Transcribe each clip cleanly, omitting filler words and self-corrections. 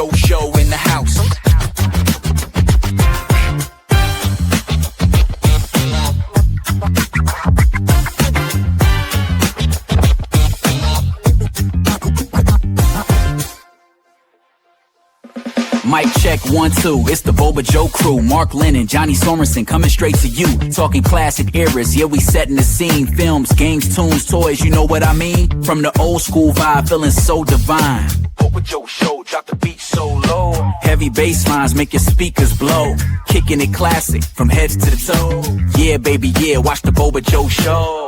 Joe show in the house. Mic check 1 2, it's the Boba Joe crew. Mark Lennon, Johnny Sorensen coming straight to you. Talking classic eras, yeah, we setting the scene. Films, games, tunes, toys, you know what I mean? From the old school vibe, feeling so divine. Boba Joe show, drop the beat so low. Heavy bass lines make your speakers blow. Kicking it classic, from heads to the toe. Yeah, baby, yeah, watch the Boba Joe show.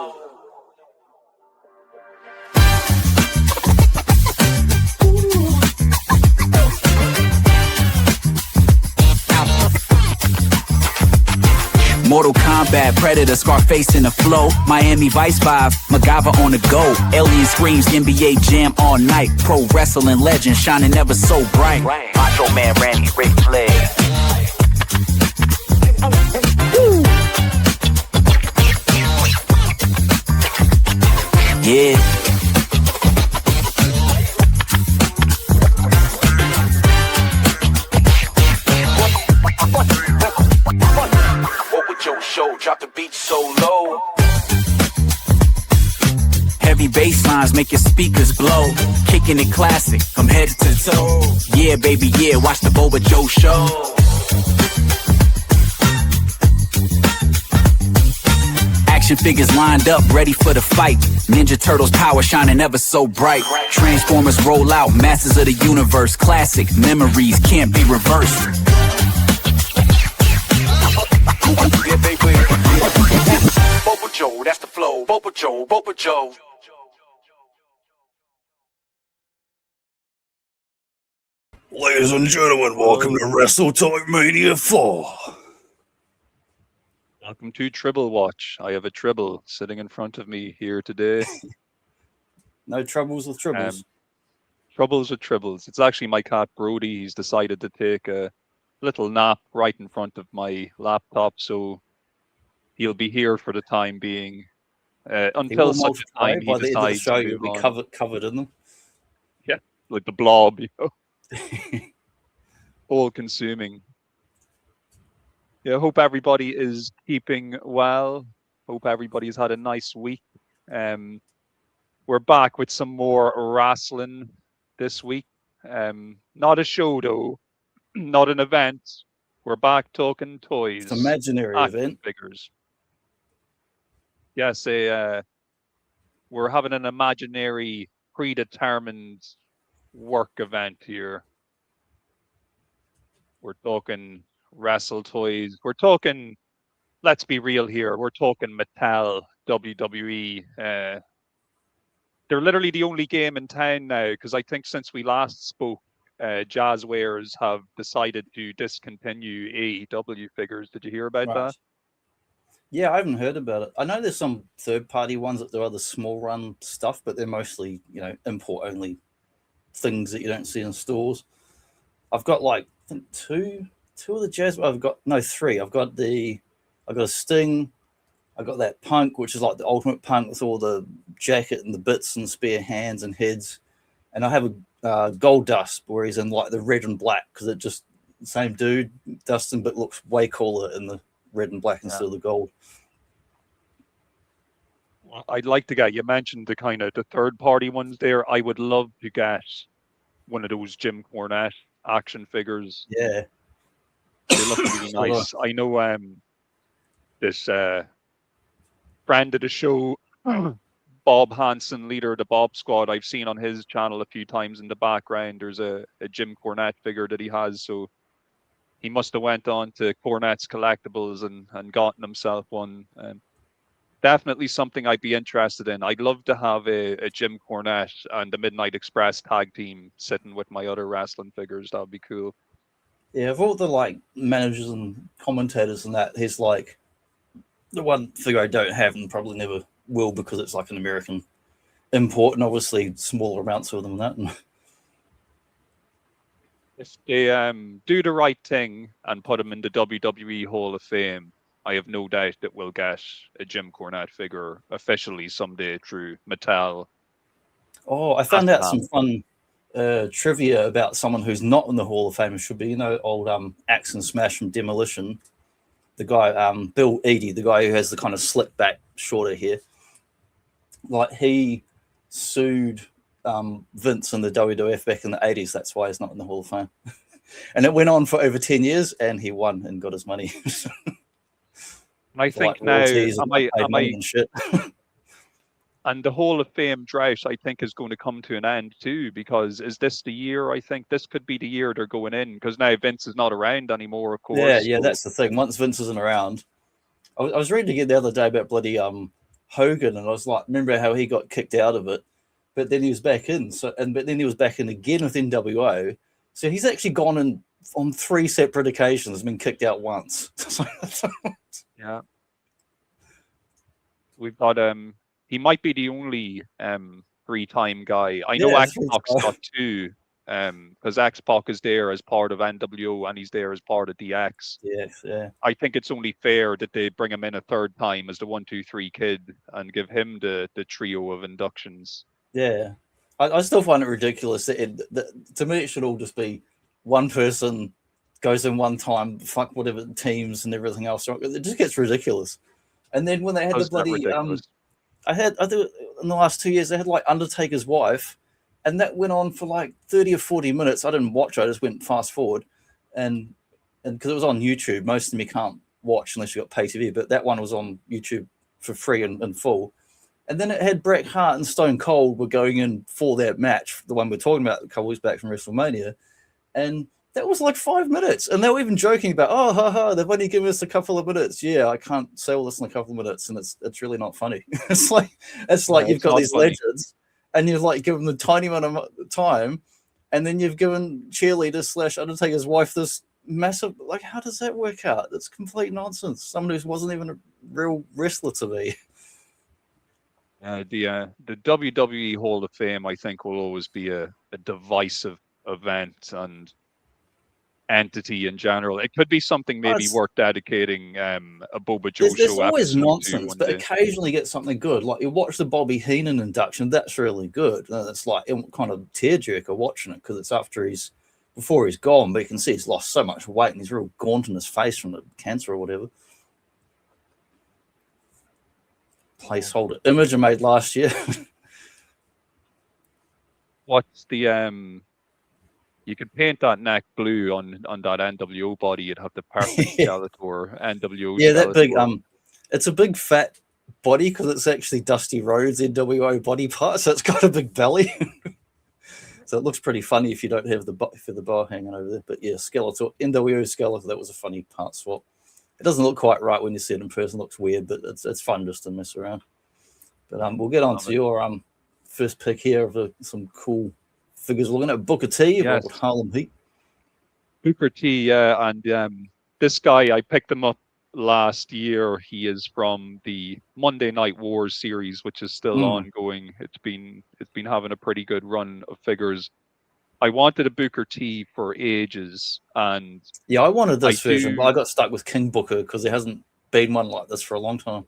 Mortal Kombat, Predator, Scarface in the flow. Miami Vice vibe, MacGyver on the go. Alien screams, NBA Jam all night. Pro wrestling legend, shining ever so bright. Macho Man Randy, Ric Flair. Yeah. Show, drop the beat so low. Heavy bass lines make your speakers blow. Kicking it classic, from head to toe. Yeah, baby, yeah, watch the Boba Joe show. Action figures lined up, ready for the fight. Ninja Turtles power shining ever so bright. Transformers roll out, masters of the universe. Classic memories can't be reversed. Yeah, baby. Boba Joe, that's the flow. Boba Joe, Boba Joe. Ladies and gentlemen, welcome to WrestleMania 4. Welcome to Tribble Watch. I have a Tribble sitting in front of me here today. No troubles with tribbles. Troubles with Tribbles. It's actually my cat Brody. He's decided to take a little nap right in front of my laptop, so he'll be here for the time being until such a time he decides to move on. Covered in them. Yeah, like the blob, you know. All consuming. Yeah, hope everybody is keeping well. Hope everybody's had a nice week. We're back with some more wrestling this week. Not a show though. Not an event. We're back talking toys. It's an imaginary event. Figures. Yes, we're having an imaginary, predetermined work event here. We're talking Wrestle toys. We're talking, let's be real here, we're talking Mattel, WWE. They're literally the only game in town now, because I think since we last spoke, Jazzwares have decided to discontinue AEW figures. Did you hear about that? Yeah, I haven't heard about it. I know there's some third-party ones that do other small-run stuff, but they're mostly, import-only things that you don't see in stores. I've got like I think two of the Jazz. I've got three. I've got a Sting. I got that Punk, which is like the ultimate Punk with all the jacket and the bits and spear hands and heads, and I have a Gold Dust where he's in like the red and black because it just the same dude, Dustin, but looks way cooler in the red and black instead of the gold. I'd like to get, you mentioned the kind of the third party ones there. I would love to get one of those Jim Cornette action figures. Yeah. They look really nice. I know this friend of the show, Bob Hansen, leader of the Bob Squad, I've seen on his channel a few times in the background. There's a Jim Cornette figure that he has, so he must have went on to Cornette's Collectibles and gotten himself one. Definitely something I'd be interested in. I'd love to have a Jim Cornette and the Midnight Express tag team sitting with my other wrestling figures. That would be cool. Yeah, of all the like managers and commentators and that, he's like the one figure I don't have and probably never will because it's like an American import and obviously smaller amounts of them than that. If they do the right thing and put him in the WWE Hall of Fame, I have no doubt that we'll get a Jim Cornette figure officially someday through Mattel. Oh, I found out some fun trivia about someone who's not in the Hall of Fame. It should be, you know, old Axe and Smash from Demolition. The guy, Bill Eadie, the guy who has the kind of slick back, shorter hair. Like, he sued Vince in the WWF back in the 80s. That's why he's not in the Hall of Fame. And it went on for over 10 years, and he won and got his money. I think now, and shit. And the Hall of Fame drought, I think, is going to come to an end too, because is this the year? I think this could be the year they're going in, because now Vince is not around anymore, of course. Yeah, so that's the thing. Once Vince isn't around, I was reading again the other day about bloody Hogan, and I was like, remember how he got kicked out of it, but then he was back in. But then he was back in again with NWO. So he's actually gone in on 3 separate occasions, been kicked out once. Yeah, we've got he might be the only 3-time guy. I know X-PAC's got 2, because X-PAC is there as part of NWO and he's there as part of DX. Yes, yeah. I think it's only fair that they bring him in a 3rd time as the 1-2-3 kid and give him the trio of inductions. Yeah, I still find it ridiculous that to me it should all just be one person goes in one time, fuck whatever teams and everything else. It just gets ridiculous. And then when they had the bloody I think in the last 2 years they had like Undertaker's wife, and that went on for like 30 or 40 minutes. I didn't watch it, I just went fast forward, and because it was on YouTube, most of them you can't watch unless you got pay TV, but that one was on YouTube for free and full. And then it had Bret Hart and Stone Cold were going in for that match, the one we're talking about a couple weeks back from WrestleMania, and that was like 5 minutes, and they were even joking about, oh, ha, they've only given us a couple of minutes. Yeah, I can't say all this in a couple of minutes, and it's really not funny. It's like you've got these legends, and you've like given them a tiny amount of time, and then you've given cheerleader / Undertaker's wife this massive. Like, how does that work out? That's complete nonsense. Someone who wasn't even a real wrestler to me. The WWE Hall of Fame, I think, will always be a divisive event and entity in general. It could be something maybe worth dedicating a Boba Joe there's show. Always nonsense, but occasionally get something good. Like you watch the Bobby Heenan induction, that's really good. It's like kind of tearjerker watching it because it's before he's gone, but you can see he's lost so much weight and he's real gaunt in his face from the cancer or whatever. Placeholder image I made last year. What's the you could paint that neck blue on that NWO body. You'd have the perfect Skeletor NWO. Yeah, that big it's a big fat body because it's actually Dusty Rhodes NWO body part, so it's got a big belly. So it looks pretty funny if you don't have the bar hanging over there. But yeah, Skeletor NWO Skeletor, that was a funny part swap. It doesn't look quite right when you see it in person. It looks weird, but it's fun just to mess around. But we'll get on to your first pick here of some cool figures. We're looking at Booker T, yes. Harlem Heat. Booker T, yeah, and this guy, I picked him up last year. He is from the Monday Night Wars series, which is still ongoing. It's been having a pretty good run of figures. I wanted a Booker T for ages, and yeah, I wanted this version, but I got stuck with King Booker because there hasn't been one like this for a long time.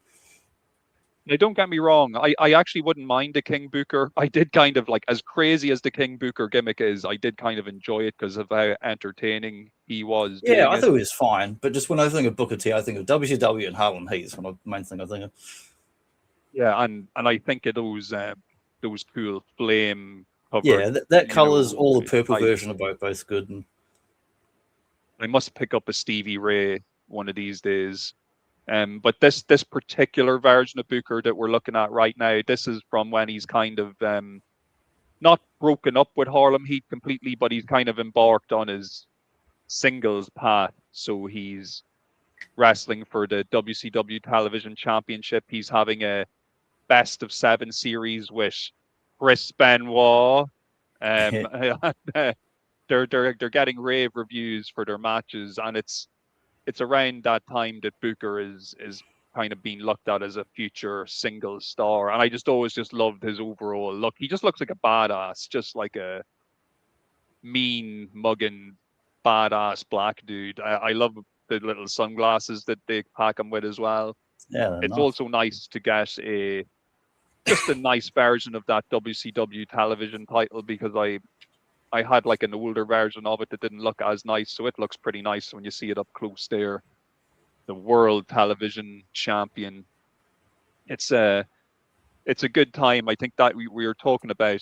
Now, don't get me wrong. I actually wouldn't mind the King Booker. I did kind of like, as crazy as the King Booker gimmick is, I did kind of enjoy it because of how entertaining he was. Yeah, I thought he was fine. But just when I think of Booker T, I think of WCW and Harlem Heat. That's the main thing I think of. Yeah, and I think of those cool flame covered. Yeah, that colors all the purple version of both good. And I must pick up a Stevie Ray one of these days. But this particular version of Booker that we're looking at right now, this is from when he's kind of not broken up with Harlem Heat completely, but he's kind of embarked on his singles path. So he's wrestling for the WCW Television Championship. He's having a best of 7 series with Chris Benoit. They're getting rave reviews for their matches, and it's around that time that Booker is kind of being looked at as a future single star. And I just always loved his overall look. He just looks like a badass, just like a mean, mugging, badass black dude. I love the little sunglasses that they pack him with as well. Yeah, it's also nice to get just a nice version of that WCW television title, because I had like an older version of it that didn't look as nice, so it looks pretty nice when you see it up close there. The world television champion. It's a good time. I think that we were talking about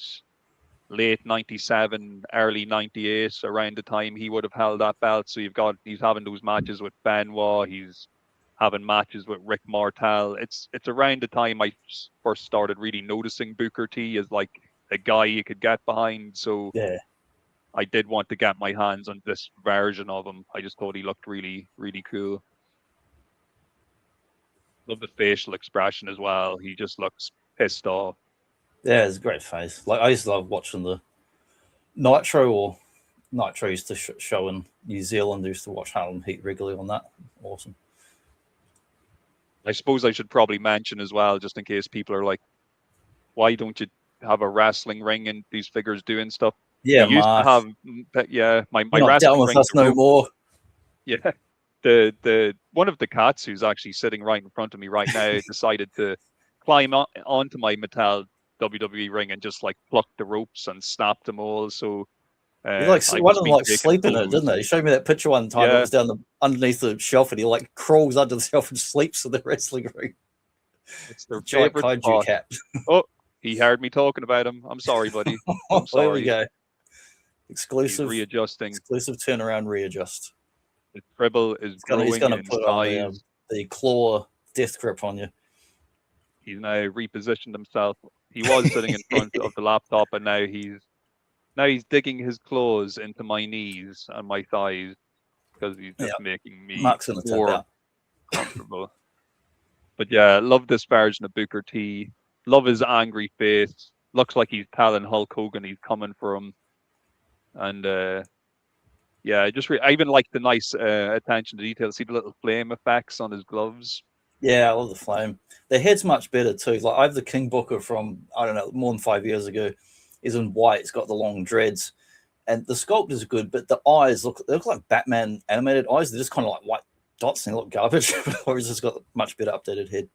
late 97, early 98, around the time he would have held that belt. So he's having those matches with Benoit, he's having matches with Rick Martel. It's around the time I first started really noticing Booker T as like a guy you could get behind. So Yeah. I did want to get my hands on this version of him. I just thought he looked really, really cool. Love the facial expression as well. He just looks pissed off. Yeah, it's a great face. Like I used to love watching the Nitro used to show in New Zealand. I used to watch Harlem Heat regularly on that. Awesome. I suppose I should probably mention as well, just in case people are like, why don't you have a wrestling ring and these figures doing stuff? Yeah, used to have, my wrestling ring. No more. Yeah, the one of the cats who's actually sitting right in front of me right now decided to climb onto my Mattel WWE ring and just like plucked the ropes and snapped them all. So one of them like sleeping in it, didn't they? He showed me that picture one time. It was down underneath the shelf, and he like crawls under the shelf and sleeps in the wrestling ring. It's their giant favorite kaiju cat. Oh, he heard me talking about him. I'm sorry, buddy. I'm sorry. There we go. Exclusive. He's readjusting. Exclusive turnaround readjust. The tribble is growing. He's going to put on the claw death grip on you. He's now repositioned himself. He was sitting in front of the laptop, and now he's digging his claws into my knees and my thighs because he's just making me more comfortable. But yeah, love this version of Booker T. Love his angry face. Looks like he's telling Hulk Hogan he's coming for him. And yeah, I even like the nice attention to detail. See the little flame effects on his gloves. Yeah, I love the flame. The head's much better too. Like I have the King Booker from, I don't know, more than 5 years ago. He's in white. It's got the long dreads, and the sculpt is good. But the eyes look like Batman animated eyes. They're just kind of like white dots and they look garbage. Or he's just got a much better updated head.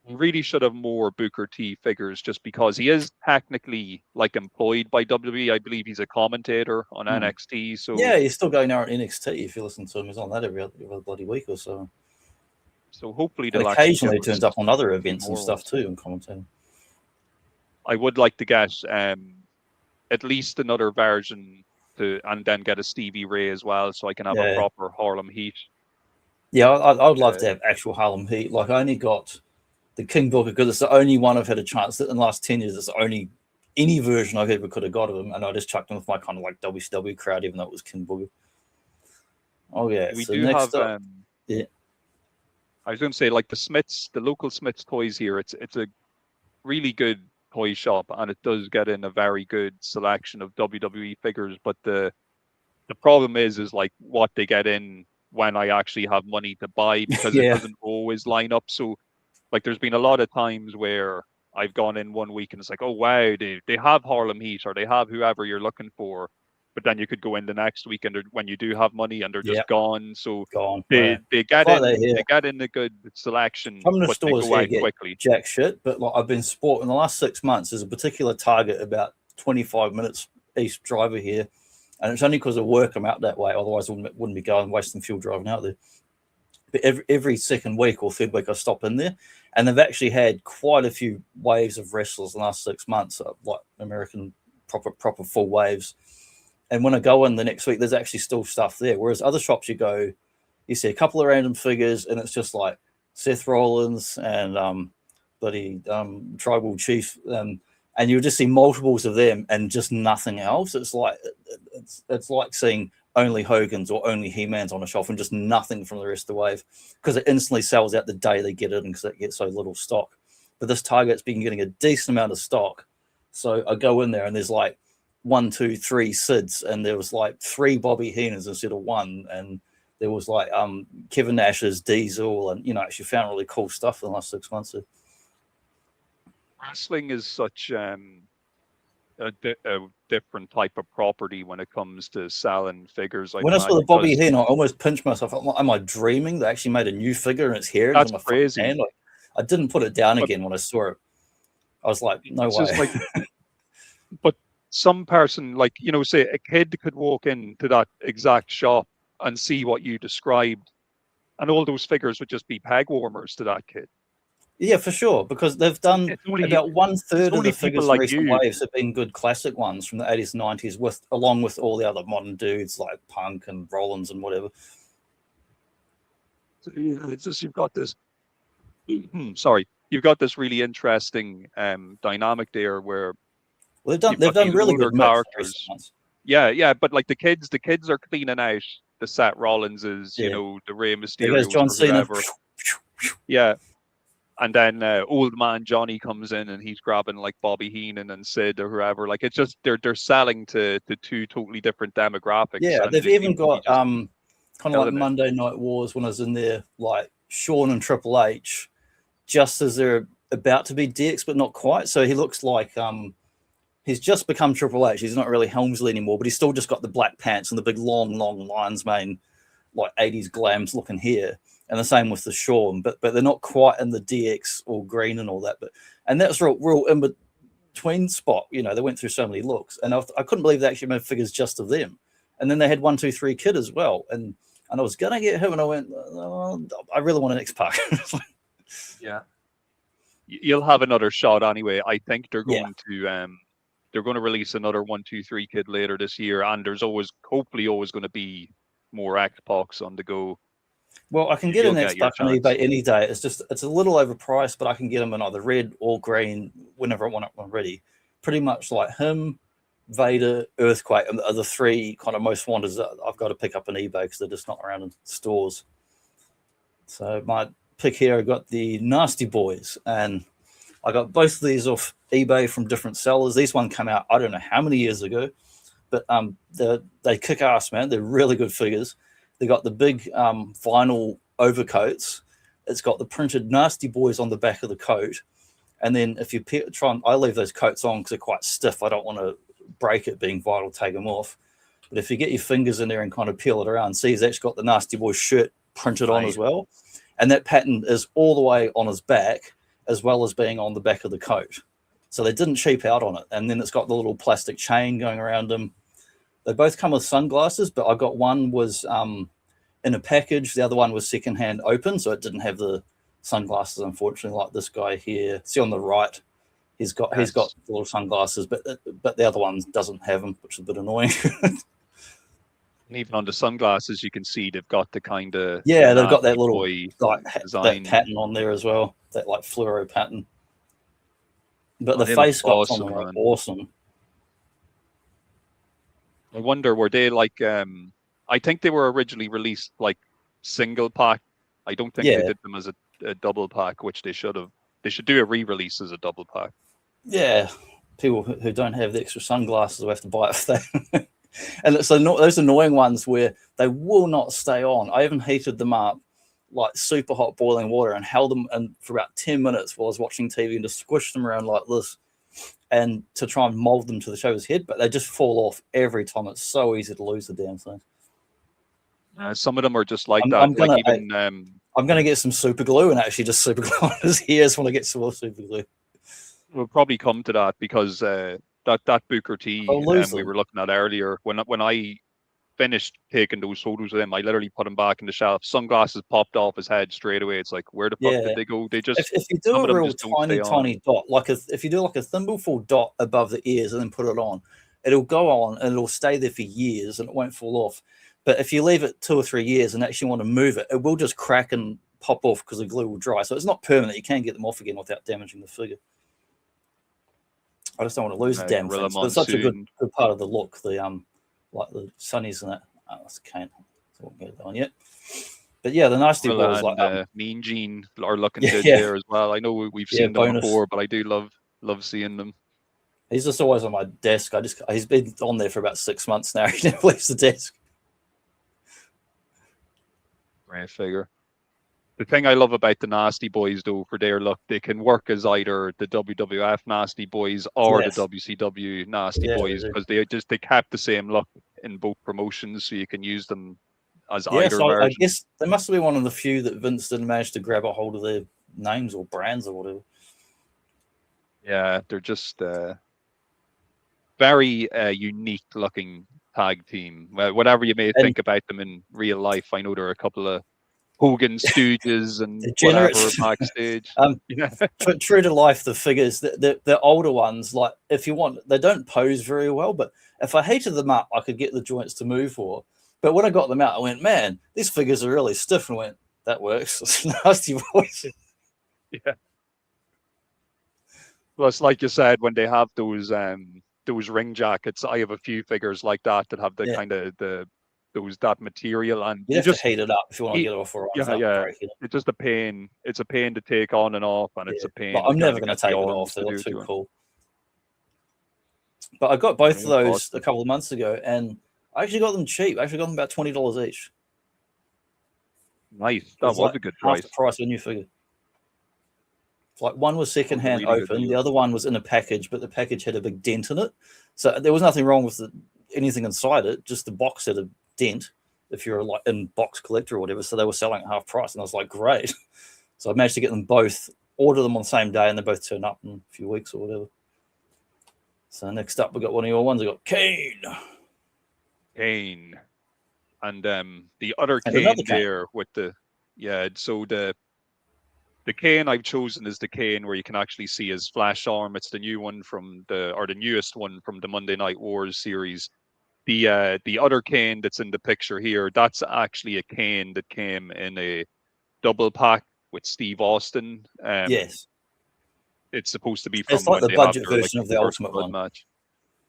Really should have more Booker T figures, just because he is technically like employed by WWE. I believe he's a commentator on NXT. So yeah, he's still going out on NXT. If you listen to him, he's on that every bloody week or so. So hopefully they'll occasionally turns up on other events and stuff too and commentating. I would like to get at least another version and then get a Stevie Ray as well, so I can have a proper Harlem Heat. Yeah, I would love to have actual Harlem Heat. Like I only got the King Booker because it's the only one I've had a chance that in the last 10 years. It's the only any version I've ever could have got of him, and I just chucked him with my kind of like WCW crowd, even though it was King Booker. Oh yeah, we do have. I was going to say, like the local Smith's Toys here. It's a really good toy shop, and it does get in a very good selection of WWE figures. But the problem is like what they get in when I actually have money to buy, because it doesn't always line up. So like there's been a lot of times where I've gone in one week and it's like, oh wow, they have Harlem Heat or they have whoever you're looking for. But then you could go in the next week and when you do have money and they're just gone. So they get in a good selection, Some of the but stores they go out get quickly. Jack shit, but like I've been sport in the last 6 months. There's a particular Target about 25 minutes east driver here, and it's only because of work I'm out that way. Otherwise, I wouldn't be going wasting fuel driving out there. But every second week or third week, I stop in there, and they've actually had quite a few waves of wrestlers in the last 6 months, like American proper full waves. And when I go in the next week, there's actually still stuff there. Whereas other shops you go, you see a couple of random figures, and it's just like Seth Rollins and Tribal Chief, and you'll just see multiples of them and just nothing else. It's like seeing only Hogan's or only He-Man's on a shelf and just nothing from the rest of the wave, because it instantly sells out the day they get it because it gets so little stock. But this Target's been getting a decent amount of stock. So I go in there and there's like 1, 2, 3 Sids, and there was like 3 Bobby Heenans instead of 1, and there was like Kevin Nash's Diesel, and actually found really cool stuff in the last 6 months. Wrestling is such a different type of property when it comes to selling figures. When I saw the Bobby Heenan, I almost pinched myself. Am I dreaming? They actually made a new figure and it's here. That's crazy. Hand. Like, I didn't put it down again when I saw it. I was like, no way. But some person, like, you know, say a kid could walk into that exact shop and see what you described, and all those figures would just be peg warmers to that kid. Yeah, for sure, because they've done about 1/3 of the figures in recent waves have been good classic ones from the 80s and 90s, along with all the other modern dudes like Punk and Rollins and whatever. So, yeah, it's just, you've got this sorry, you've got this really interesting dynamic there where they've done really good characters. Yeah, but like the kids are cleaning out the Seth Rollinses, you know, the Rey Mysterio, John Cena. Yeah. And then old man Johnny comes in and he's grabbing like Bobby Heenan and Sid or whoever. Like, it's just they're selling to two totally different demographics. Yeah, they've even got kind of like Monday Night Wars when I was in there, like Shawn and Triple H, just as they're about to be DX, but not quite. So he looks like he's just become Triple H. He's not really Helmsley anymore, but he's still just got the black pants and the big long lion's mane, like 80s glams looking hair. And the same with the Shawn, but they're not quite in the DX or green and all that. And that's real in between spot. You know, they went through so many looks, and I couldn't believe they actually made figures just of them. And then they had 123 Kid as well, and I was gonna get him, and I went, oh, I really want an X-PAC. Yeah, you'll have another shot anyway. I think they're going to release another 123 Kid later this year, and there's hopefully always going to be more X-PACs on the go. Well, I can get an X-PAC on eBay any day. It's a little overpriced, but I can get them in either red or green whenever I want one ready. Pretty much like him, Vader, Earthquake are the three kind of most wanted that I've got to pick up on eBay because they're just not around in stores. So my pick here, I got the Nasty Boys, and I got both of these off eBay from different sellers. These one came out I don't know how many years ago, but they kick ass, man. They're really good figures. They got the big vinyl overcoats. It's got the printed Nasty Boys on the back of the coat. And then if you I leave those coats on because they're quite stiff. I don't want to break it being vinyl, take them off. But if you get your fingers in there and kind of peel it around, see he's actually got the Nasty Boys shirt printed on as well. And that pattern is all the way on his back as well as being on the back of the coat. So they didn't cheap out on it. And then it's got the little plastic chain going around them. They both come with sunglasses, but I got one was in a package. The other one was secondhand open, so it didn't have the sunglasses, unfortunately, like this guy here. See on the right, he's got the little sunglasses, but the other one doesn't have them, which is a bit annoying. And even on the sunglasses, you can see they've got the kind of they've got that little like that pattern on there as well, that like fluoro pattern. But the face got on them like awesome. I wonder, were they like I think they were originally released like single pack. I don't think they did them as a double pack, which they should have. They should do a re-release as a double pack. Yeah, people who don't have the extra sunglasses will have to buy it for that. And it's those annoying ones where they will not stay on. I even heated them up like super hot boiling water and held them in for about 10 minutes while I was watching TV and just squished them around like this. And to try and mold them to the show's head, but they just fall off every time. It's so easy to lose the damn thing. Some of them are just like that. I'm going to get some super glue and actually just super glue on his ears when I get some more super glue. We'll probably come to that because that Booker T we were looking at earlier, when I finished taking those photos of him, I literally put him back in the shelf. Sunglasses popped off his head straight away. It's like, where the fuck did they go? They just if you do a real tiny dot, like if you do like a thimbleful dot above the ears and then put it on, it'll go on and it'll stay there for years and it won't fall off. But if you leave it 2 or 3 years and actually want to move it, it will just crack and pop off because the glue will dry. So it's not permanent. You can get them off again without damaging the figure. I just don't want to lose the damn things. But it's such a good part of the look. The like the sunnies and that. Oh, that's can't. So won't get it on yet. But yeah, the Nasty Boys like Mean Gene are looking good there as well. I know we've seen them before, but I do love seeing them. He's just always on my desk. He's been on there for about 6 months now. He never leaves the desk. Great figure. The thing I love about the Nasty Boys, though, for their look, they can work as either the WWF Nasty Boys or the WCW Nasty Boys because they kept the same look in both promotions, so you can use them as either version. I guess they must have been one of the few that Vince didn't manage to grab a hold of their names or brands or whatever. Yeah, they're just very unique looking tag team. Whatever you may think about them in real life, I know there are a couple of Hogan Stooges and whatever backstage. True to life, the figures, the older ones, like if you want, they don't pose very well, but if I heated them up, I could get the joints to move more. But when I got them out, I went, man, these figures are really stiff, and went, that works. It's a nasty voice. Yeah. Plus, like you said, when they have those ring jackets, I have a few figures like that have the kind of that material, and you have to heat it up if you want to get it off. It's just a pain. It's a pain to take on and off, and it's a pain. But I'm never going to take it off. They look too cool. But I got both of those a couple of months ago, and I actually got them cheap. I actually got them about $20 each. Nice. That was a good price. Half the price of a new figure. Like one was secondhand open, the other one was in a package, but the package had a big dent in it. So there was nothing wrong with anything inside it, just the box had a dent if you're like in box collector or whatever. So they were selling at half price, and I was like, great. So I managed to get them both, order them on the same day, and they both turn up in a few weeks or whatever. So next up, we got one of your ones. I got Kane. And the other Kane there with so the Kane I've chosen is the Kane where you can actually see his flash arm. It's the new one from the newest one from the Monday Night Wars series. The other Kane that's in the picture here, that's actually a Kane that came in a double pack with Steve Austin. Yes. It's supposed to be from it's like the budget version of the Ultimate one. Match.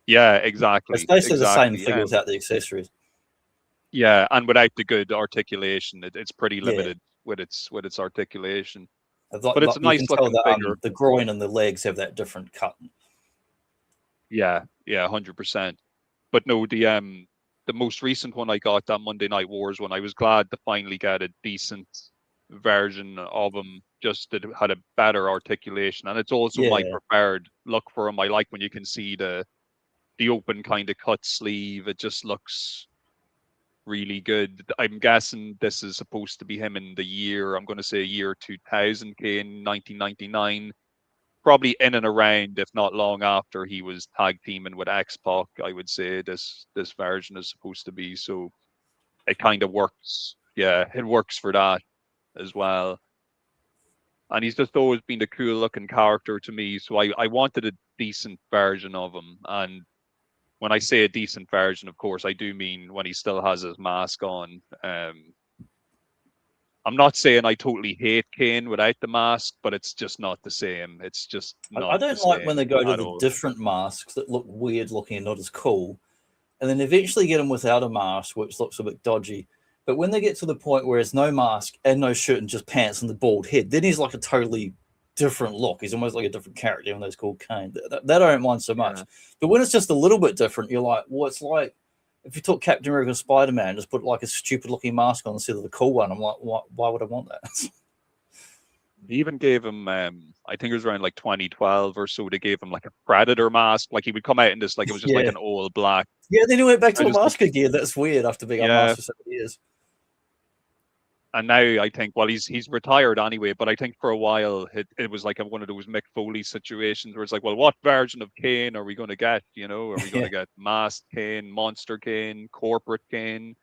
Yeah, exactly. It's basically the same figure without the accessories. Yeah, and without the good articulation, it's pretty limited with its articulation. But it's a nice looking figure. The groin and the legs have that different cut. Yeah, 100%. But no, the most recent one I got, that Monday Night Wars one, I was glad to finally get a decent version of him, just that had a better articulation, and it's also my preferred look for him. I like when you can see the open kind of cut sleeve. It just looks really good. I'm guessing this is supposed to be him in the year, I'm going to say year 2000, in 1999, probably in and around, if not long after he was tag teaming with X-PAC. I would say this version is supposed to be, so it kind of works. Yeah, it works for that as well. And he's just always been a cool looking character to me, so I wanted a decent version of him. And when I say a decent version, of course, I do mean when he still has his mask on. I'm not saying I totally hate Kane without the mask, but it's just not the same. It's just not I don't like when they go to the different masks that look weird looking and not as cool, and then eventually get him without a mask, which looks a bit dodgy. But when they get to the point where it's no mask and no shirt and just pants and the bald head, then he's like a totally different look. He's almost like a different character, even though he's called Kane. That I don't mind so much. But when it's just a little bit different, you're like, well, it's like if you took Captain America and Spider-Man, just put like a stupid looking mask on instead of the cool one. I'm like, why would I want that? They even gave him, I think it was around like 2012 or so, they gave him like a Predator mask. Like he would come out in this, like it was just like an all black. Yeah, then he went back to a mask again. That's weird after being unmasked for 7 years. And now I think, well, he's retired anyway, but I think for a while it was like one of those Mick Foley situations where it's like, well, what version of Kane are we going to get? You know, are we going to get Masked Kane, Monster Kane, Corporate Kane?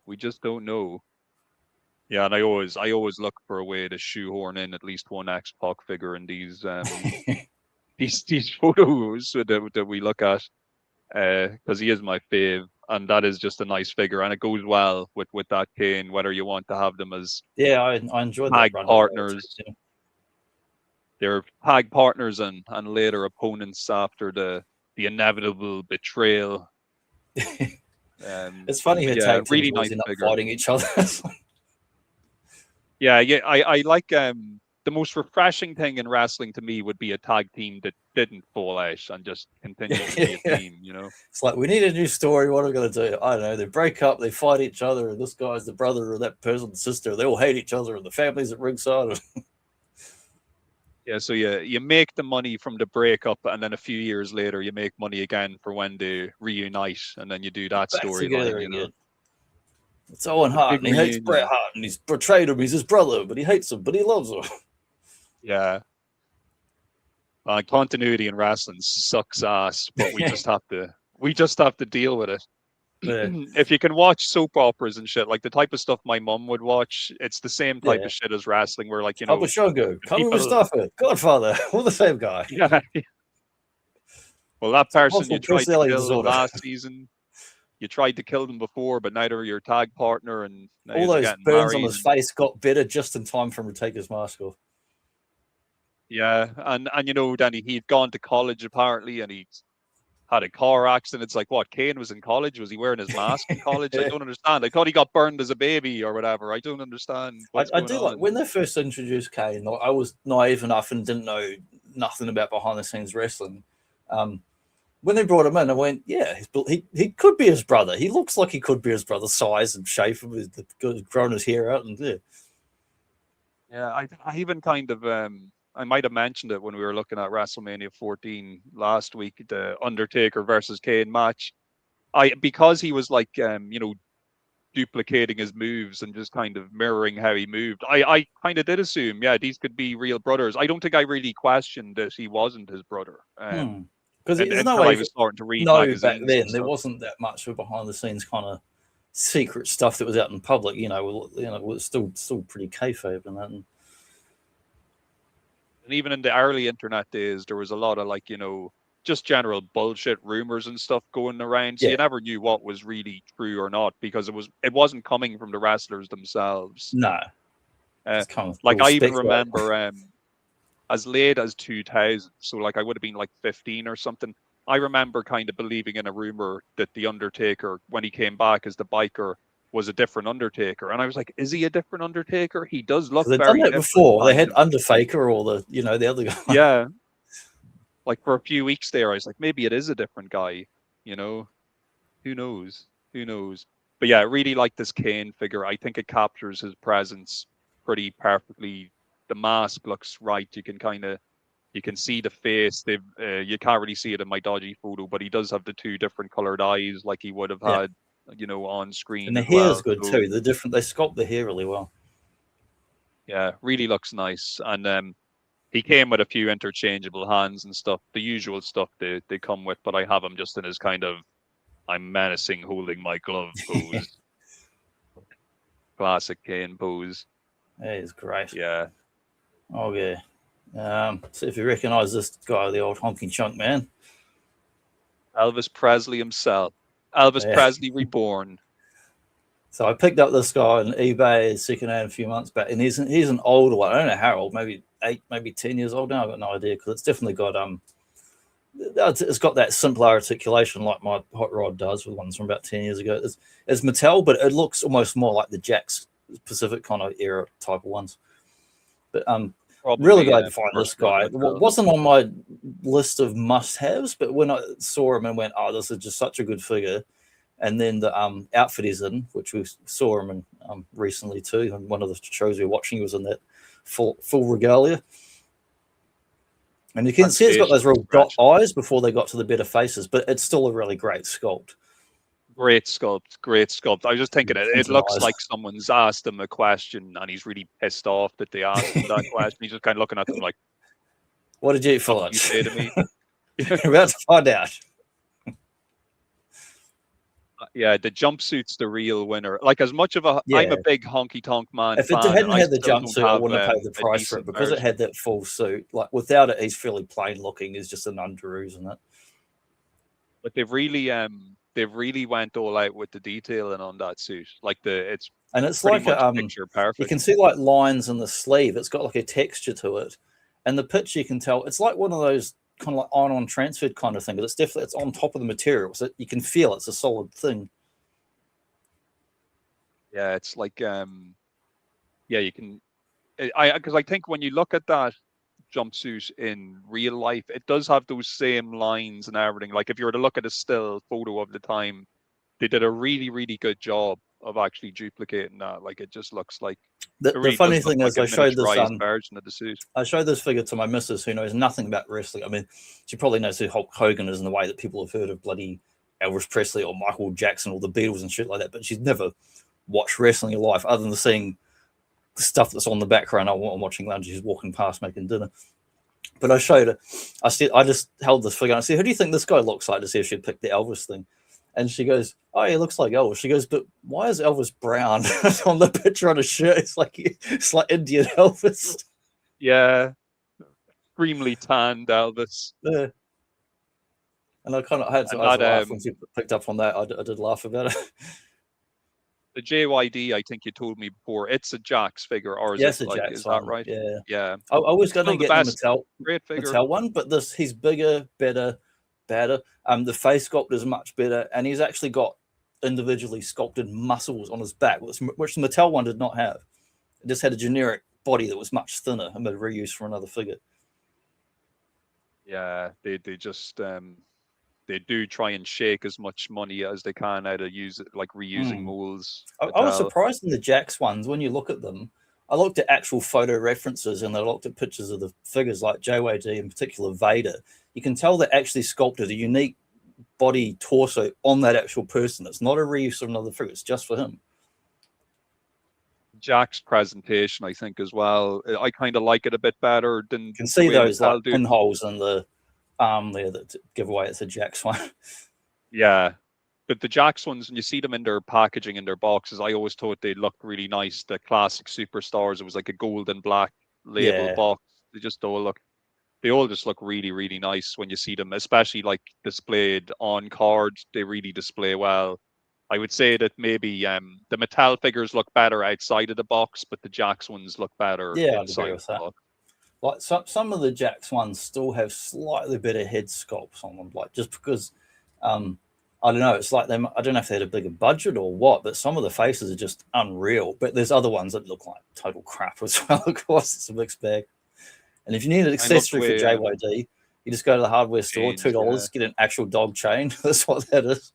We just don't know. Yeah, and I always look for a way to shoehorn in at least one X-PAC figure in these these photos that we look at, because he is my fave. And that is just a nice figure, and it goes well with that Kane, whether you want to have them as I enjoyed tag that partners. They're tag partners and later opponents after the inevitable betrayal. It's funny how tag teams really nice end up fighting each other. I like the most refreshing thing in wrestling to me would be a tag team that didn't fall out and just continued to be a team, you know? It's like, we need a new story. What are we going to do? I don't know. They break up, they fight each other, and this guy's the brother of that person's sister. They all hate each other, and the family's at ringside. Yeah, so you make the money from the breakup, and then a few years later, you make money again for when they reunite, and then you do that storyline, you know? It's Owen Hart, and he hates Bret Hart, and he's betrayed him. He's his brother, but he hates him, but he loves him. Yeah. Continuity in wrestling sucks ass, but we just have to deal with it. Yeah. If you can watch soap operas and shit, like the type of stuff my mum would watch, it's the same type of shit as wrestling, where like, you know, Papa Shogo, Kami people- Mustafa, Godfather, all the same guy. yeah. Well, that person you multiple tried to personality kill disorder. last season, you tried to kill them before, but neither your tag partner and now All you're those getting burns on married his face got better just in time for him to take his mask off. Yeah, and you know, Danny, he'd gone to college apparently, and he had a car accident. It's like, what, Kane was in college? Was he wearing his mask in college? I don't understand. I thought he got burned as a baby or whatever. I don't understand what's I going do on. like when they first introduced Kane. I was naive enough and didn't know nothing about behind the scenes wrestling. When they brought him in, I went, yeah, he could be his brother. He looks like he could be his brother, size and shape, with grown his hair out and Yeah, I even kind of I might have mentioned it when we were looking at WrestleMania 14 last week, the Undertaker versus Kane match. Because he was like you know, duplicating his moves and just kind of mirroring how he moved. I kind of did assume, yeah, these could be real brothers. I don't think I really questioned that he wasn't his brother. because there's no until way I was starting to read no magazines. back then and there stuff. wasn't that much of behind the scenes kind of secret stuff that was out in public. You know, it was still pretty kayfabe and that. And even in the early internet days, there was a lot of like, you know, just general bullshit rumors and stuff going around. So you never knew what was really true or not, because it wasn't coming from the wrestlers themselves. No, it's kind of like cool I even speculate. remember as late as 2000, so like I would have been like 15 or something. I remember kind of believing in a rumor that the Undertaker, when he came back as the biker, was a different Undertaker, and I was like, is he a different Undertaker? He does look They've very done that different, before. They kind had of. Underfaker or the other guy. Yeah. Like for a few weeks there, I was like, maybe it is a different guy, you know? Who knows? Who knows? But yeah, I really like this Kane figure. I think it captures his presence pretty perfectly. The mask looks right. You can see the face. You can't really see it in my dodgy photo, but he does have the two different colored eyes like he would have had, you know, on screen. And the as hair well. is good too. They sculpt the hair really well. Yeah, really looks nice. And he came with a few interchangeable hands and stuff, the usual stuff they come with, but I have him just in his kind of I'm menacing holding my glove pose. Classic Kane pose. That is great. Yeah. Oh yeah. See if you recognise this guy, the old honky chunk man. Elvis Presley himself. Elvis Presley reborn. So I picked up this guy on eBay secondhand a few months back, and he's an older one. I don't know how old, maybe 8, maybe 10 years old now. I've got no idea, because it's definitely got it's got that simpler articulation like my hot rod does, with ones from about 10 years ago. It's Mattel, but it looks almost more like the Jakks Pacific kind of era type of ones. But Probably, really glad to find this guy. It wasn't on my list of must-haves, but when I saw him and went, oh, this is just such a good figure. And then the outfit he's in, which we saw him in recently too, and one of the shows we were watching, he was in that full regalia. And you can see it's got those real dot eyes before they got to the better faces, but it's still a really great sculpt. Great sculpt, great sculpt. I was just thinking it looks like someone's asked him a question and he's really pissed off that they asked him that question. He's just kind of looking at them like, what did you eat for lunch? You say to me? You're about to find out. Yeah, the jumpsuit's the real winner. Like, as much of I'm a big honky tonk man. If it hadn't had the jumpsuit, I wouldn't have paid the price for it, because it had that full suit. Like, without it, he's fairly plain looking. He's just an underoos, isn't it? But they've really went all out with the detailing on that suit. Like it's like picture perfect. You can see like lines in the sleeve. It's got like a texture to it, and the picture you can tell it's like one of those kind of like on transferred kind of thing, but it's on top of the material, so you can feel it's a solid thing. Yeah, it's like you can. Because I think when you look at that jumpsuit in real life, it does have those same lines and everything. Like, if you were to look at a still photo of the time, they did a really, really good job of actually duplicating that. Like, it just looks like the funny thing is, I showed this version of the suit. I showed this figure to my missus, who knows nothing about wrestling. I mean, she probably knows who Hulk Hogan is in the way that people have heard of bloody Elvis Presley or Michael Jackson or the Beatles and shit like that, but she's never watched wrestling in her life other than seeing the stuff that's on the background. I'm watching lunch, she's walking past making dinner. But I showed her. I just held this figure. And I said, "Who do you think this guy looks like?" To see if she'd pick the Elvis thing. And she goes, "Oh, he looks like Elvis." She goes, "But why is Elvis brown on the picture on his shirt? It's like Indian Elvis." Yeah, extremely tanned Elvis. Yeah. And I had to laugh when she picked up on that. I did laugh about it. The JYD, I think you told me before, it's a Jax figure, or is Yes, it a like, Jax is one. that right? Yeah. Yeah. I was going to Still the get the best. Great figure. Mattel one, but he's bigger, better. The face sculpt is much better, and he's actually got individually sculpted muscles on his back, which the Mattel one did not have. It just had a generic body that was much thinner and been reused for another figure. Yeah, they just they do try and shake as much money as they can out of reusing molds. I was surprised in the Jax ones when you look at them. I looked at actual photo references and I looked at pictures of the figures like JYD, in particular Vader. You can tell they actually sculpted a unique body torso on that actual person. It's not a reuse of another figure. It's just for him. Jack's presentation, I think, as well. I kind of like it a bit better than. You can see those like pinholes in the arm there that give away it's a Jax one. Yeah, but the Jax ones, when you see them in their packaging in their boxes, I always thought they looked really nice. The classic superstars, it was like a gold and black label box. They all just look really, really nice when you see them, especially like displayed on cards. They really display well. I would say that maybe the Mattel figures look better outside of the box, but the Jax ones look better inside of the box. Like some of the Jax ones still have slightly better head sculpts on them, like just because I don't know, it's like them. I don't know if they had a bigger budget or what, but some of the faces are just unreal. But there's other ones that look like total crap as well. Of course, it's a mixed bag. And if you need an accessory for JYD, you just go to the hardware store, $2, get an actual dog chain. That's what that is.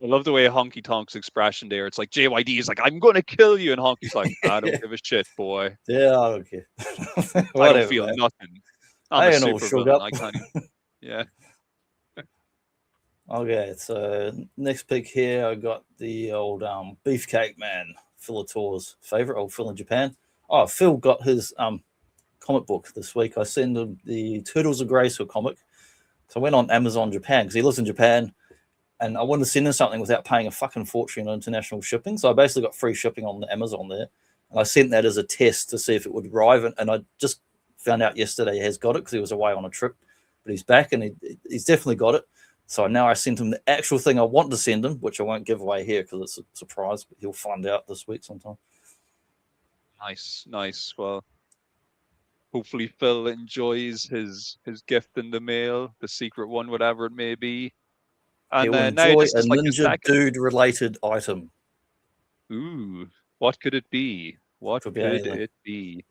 I love the way Honky Tonk's expression there. It's like JYD is like, "I'm going to kill you," and Honky's like, "I don't give a shit, boy. Yeah, I don't care. I don't feel nothing. I'm a super villain. I can't even." Yeah. Okay, so next pick here, I got the old Beefcake Man, Phil Latour's favorite, old Phil in Japan. Oh, Phil got his comic book this week. I sent him the Turtles of Grayskull comic. So I went on Amazon Japan because he lives in Japan. And I wanted to send him something without paying a fucking fortune on international shipping. So I basically got free shipping on the Amazon there. And I sent that as a test to see if it would arrive. And I just found out yesterday he has got it because he was away on a trip. But he's back and he's definitely got it. So now I sent him the actual thing I want to send him, which I won't give away here because it's a surprise. But he'll find out this week sometime. Nice. Well, hopefully Phil enjoys his gift in the mail, the secret one, whatever it may be. And now this is like a Ninja Dude related item. Ooh, what could it be? What could it be?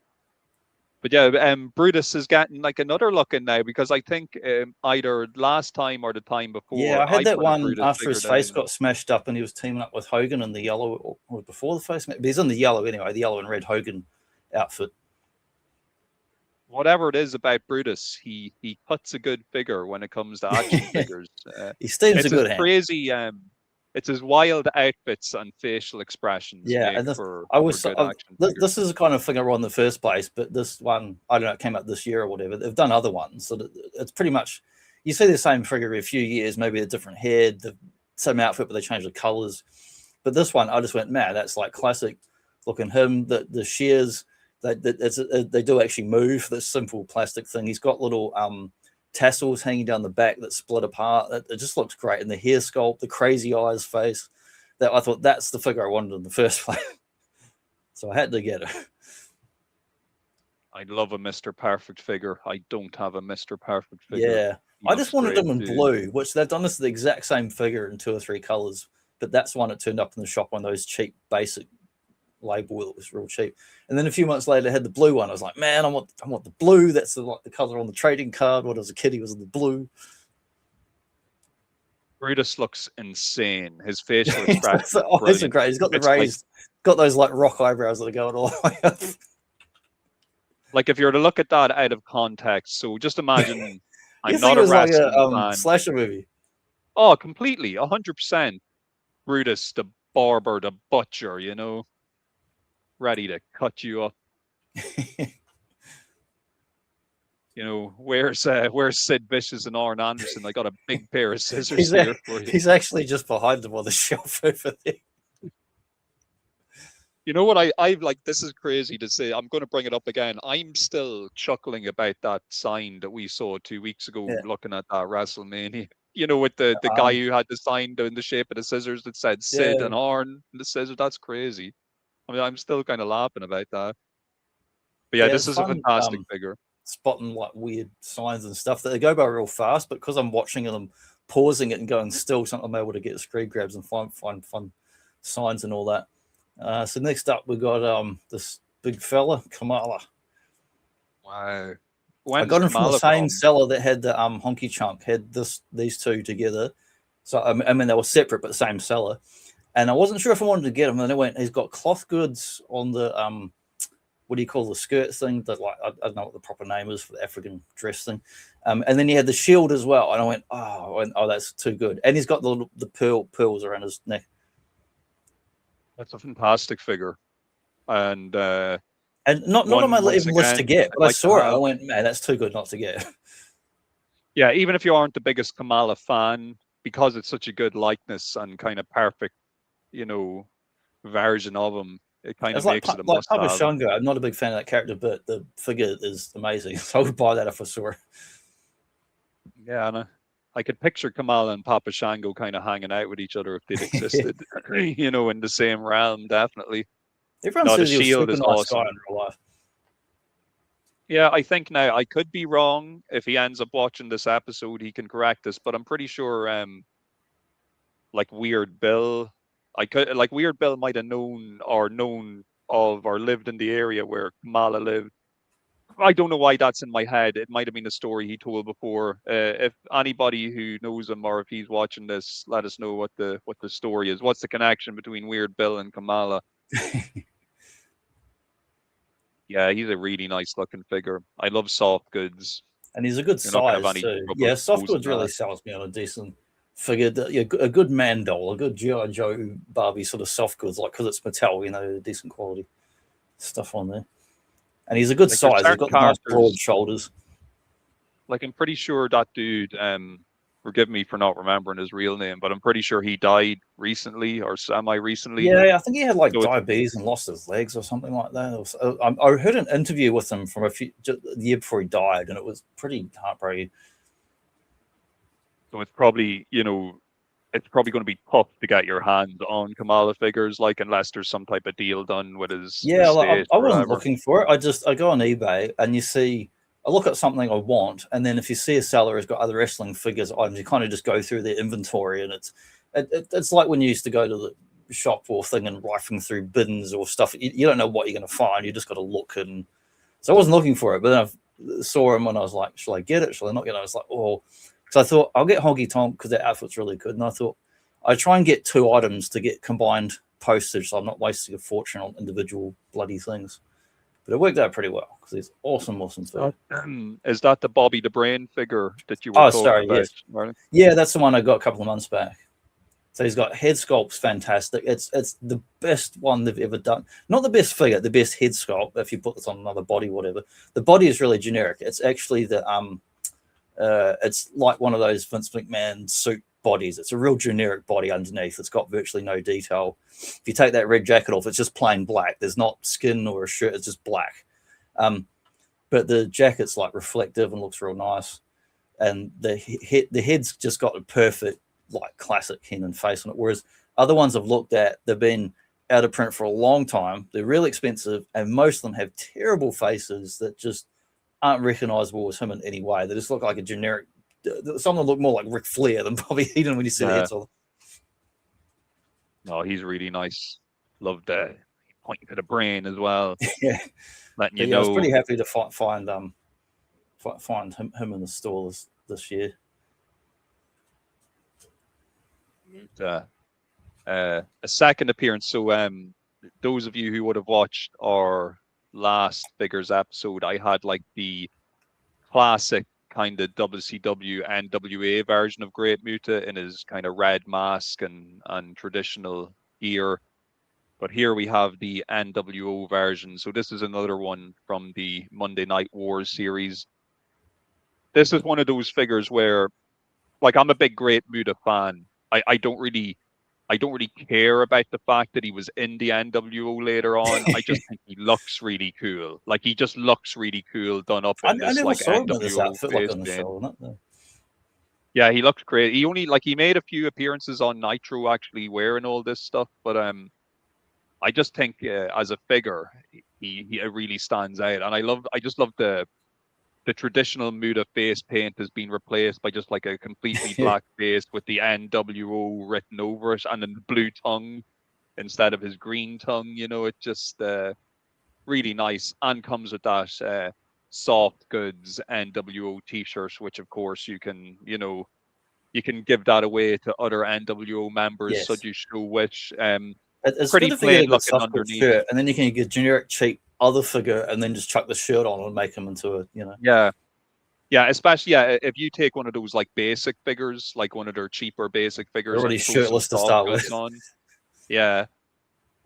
But yeah, Brutus is getting like another look in now because I think either last time or the time before. Yeah, I had that one after his face got smashed up and he was teaming up with Hogan in the yellow, or before the face. But he's in the yellow anyway, the yellow and red Hogan outfit. Whatever it is about Brutus, he cuts a good figure when it comes to action figures. He steams a good hand. Crazy. It's his wild outfits and facial expressions. Yeah, and this is the kind of thing I wrote in the first place. But this one, I don't know, it came out this year or whatever. They've done other ones, so it's pretty much you see the same figure every few years, maybe a different head, the same outfit, but they change the colors. But this one, I just went, man, that's like classic looking him. The shears. They do actually move. This simple plastic thing. He's got little tassels hanging down the back that split apart. It just looks great. And the hair sculpt, the crazy eyes face. That I thought that's the figure I wanted in the first place. So I had to get it. I love a Mr. Perfect figure. I don't have a Mr. Perfect figure. Yeah, I just wanted them in blue, which they've done this the exact same figure in 2 or 3 colors. But that's the one that turned up in the shop on those cheap basic label that was real cheap. And then a few months later I had the blue one. I was like, man, I want the blue. That's the color on the trading card. When I was a kid, he was in the blue. Brutus looks insane. His facial expression. It's great. He's got the raised, got those like rock eyebrows that are going all the way up. Like if you were to look at that out of context, so just imagine I'm not a wrestling fan. Slasher movie. Oh, completely, 100%. Brutus, the barber, the butcher, you know, ready to cut you up. You know, where's Sid Vicious and Arn Anderson? I got a big pair of scissors He's, here for you. he's actually just behind them on the shelf over there. You know what? I like, this is crazy to say. I'm going to bring it up again. I'm still chuckling about that sign that we saw 2 weeks ago, Yeah. looking at that WrestleMania. You know, with the guy who had the sign in the shape of the scissors that said Sid Yeah. and Arn and the scissors. That's crazy. I mean, I'm still kind of laughing about that. But yeah, Yeah, this it's is a fun, fantastic figure. spotting like weird signs and stuff that they go by real fast, but because I'm watching them, pausing it and going still, sometimes I'm able to get screen grabs and find fun signs and all that. So next up we got this big fella, Kamala. Wow. I got him from the same seller that had the Honky Chunk, had these two together. So I mean they were separate but the same seller. And I wasn't sure if I wanted to get him, and then I went, he's got cloth goods on the what do you call the skirt thing? That, like, I don't know what the proper name is for the African dress thing. And then he had the shield as well. And I went, oh, that's too good. And he's got the pearls around his neck. That's a fantastic figure. And not on my list to get, but I saw it. I went, man, that's too good not to get. Yeah, even if you aren't the biggest Kamala fan, because it's such a good likeness and kind of perfect, you know, version of him, it kind of makes it a must-have. Papa Shango, I'm not a big fan of that character, but the figure is amazing. So I would buy that if I saw it. Yeah, and I could picture Kamala and Papa Shango kind of hanging out with each other if they'd existed, you know, in the same realm, definitely. Everyone says he was super nice guy in real life. Yeah, I think now, I could be wrong. If he ends up watching this episode, he can correct us, but I'm pretty sure like Weird Bill might have known of or lived in the area where Kamala lived. I don't know why that's in my head. It might have been a story he told before. If anybody who knows him or if he's watching this, let us know what the story is. What's the connection between Weird Bill and Kamala? Yeah, he's a really nice looking figure. I love soft goods. And he's a good size too. Yeah, soft goods really sells me on a decent figure. A good man doll, a good G.I. Joe Barbie sort of soft goods, like, because it's Mattel, you know, decent quality stuff on there. And he's a good size. He's got the nice broad shoulders. Like, I'm pretty sure that dude, forgive me for not remembering his real name, but I'm pretty sure he died recently or semi-recently. Yeah, I think he had like diabetes and lost his legs or something like that. I heard an interview with him from the year before he died, and it was pretty heartbreaking. So it's probably, you know, it's probably going to be tough to get your hands on Kamala figures, like, unless there's some type of deal done with his. Yeah, like, I wasn't looking for it. I go on eBay and you see, I look at something I want, and then if you see a seller has got other wrestling figures items, you kind of just go through their inventory, and it's like when you used to go to the shop or thing and rifling through bins or stuff. You don't know what you're going to find. You just got to look. And so I wasn't looking for it, but then I saw him and I was like, shall I get it? Shall I not get it? I was like, oh. So I thought I'll get Honky Tonk because that outfit's really good. And I thought I try and get 2 items to get combined postage, so I'm not wasting a fortune on individual bloody things. But it worked out pretty well because it's awesome figure. Is that the Bobby the Brain figure that you were talking about? Yes. Yeah, that's the one I got a couple of months back. So he's got head sculpt's fantastic. It's the best one they've ever done. Not the best figure, the best head sculpt. If you put this on another body, whatever. The body is really generic. It's actually it's like one of those Vince McMahon suit bodies. It's a real generic body underneath. It's got virtually no detail. If you take that red jacket off, it's just plain black. There's not skin or a shirt. It's just black. But the jacket's like reflective and looks real nice. And the head's just got a perfect, like, classic Kenan face on it. Whereas other ones I've looked at, they've been out of print for a long time. They're really expensive, and most of them have terrible faces that just aren't recognizable as him in any way. They just look like a generic. Some of them look more like Ric Flair than Bobby Heenan when you see the heads on them. No, he's really nice. Love that. Pointing to the brain as well. Yeah, letting you know. I was pretty happy to find him in the store this year. A second appearance. So those of you who would have watched our last figures episode, I had like the classic kind of WCW NWA version of Great Muta in his kind of red mask and traditional gear. But here we have the NWO version. So this is another one from the Monday Night Wars series. this is one of those figures where, like, I'm a big Great Muta fan. I don't really care about the fact that he was in the NWO later on. I just think he looks really cool. Like, he just looks really cool done up in I this never like saw him in this NWO outfit like face on the paint. show, wasn't it? Yeah, he looked great. He only he made a few appearances on Nitro actually wearing all this stuff, but I just think as a figure he really stands out, and I just love the traditional Muta face paint has been replaced by just like a completely black face with the NWO written over it, and then the blue tongue instead of his green tongue. You know, it just really nice, and comes with that soft goods NWO t-shirt, which of course you can give that away to other NWO members, Yes. should you show which. It's Pretty good if you get a plain good looking soft good underneath. shirt, and then you can get a generic cheap other figure, and then just chuck the shirt on and make them into a, you know. Yeah, especially if you take one of those like basic figures, like one of their cheaper basic figures, They're already and throw some shirtless to soft start goods with. on. Yeah,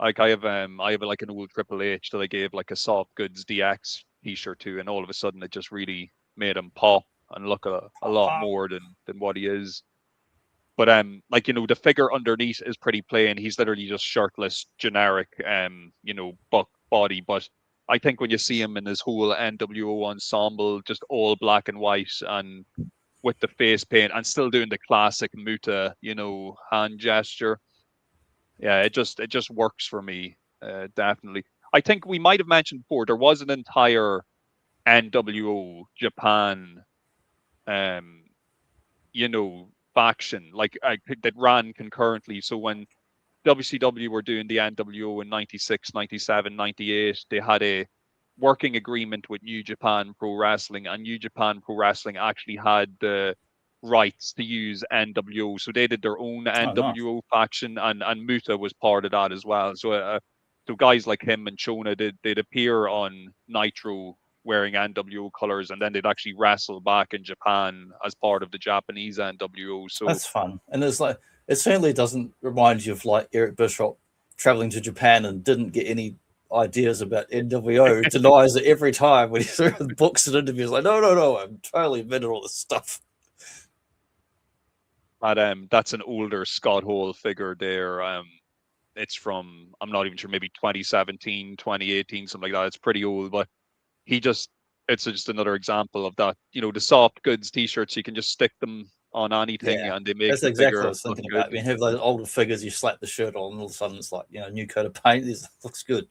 like I have like an old Triple H that I gave like a soft goods DX t-shirt to, and all of a sudden it just really made him pop and look a lot more than what he is. But like, you know, the figure underneath is pretty plain. He's literally just shirtless, generic, you know, buck body. But I think when you see him in his whole NWO ensemble, just all black and white, and with the face paint, and still doing the classic Muta, you know, hand gesture. Yeah, it just works for me, definitely. I think we might have mentioned before there was an entire NWO Japan, you know, faction like that ran concurrently. So when WCW were doing the NWO in 96, 97, 98, they had a working agreement with New Japan Pro Wrestling, and New Japan Pro Wrestling actually had the rights to use NWO. So they did their own NWO faction, and Muta was part of that as well. So so guys like him and Chona, they'd appear on Nitro wearing NWO colors, and then they'd actually wrestle back in Japan as part of the Japanese NWO. So that's fun. And it's like, it certainly doesn't remind you of like Eric Bischoff traveling to Japan and didn't get any ideas about NWO. Denies it every time when he's in books and interviews. Like, no, I'm totally invented all this stuff. But that's an older Scott Hall figure there. It's from, I'm not even sure, maybe 2017, 2018, something like that. It's pretty old, but it's just another example of that. You know, the soft goods t-shirts, you can just stick them on anything, and they make that's the exactly figure what I was thinking look about. good. You have those older figures, you slap the shirt on, and all of a sudden it's like, you know, new coat of paint. This looks good.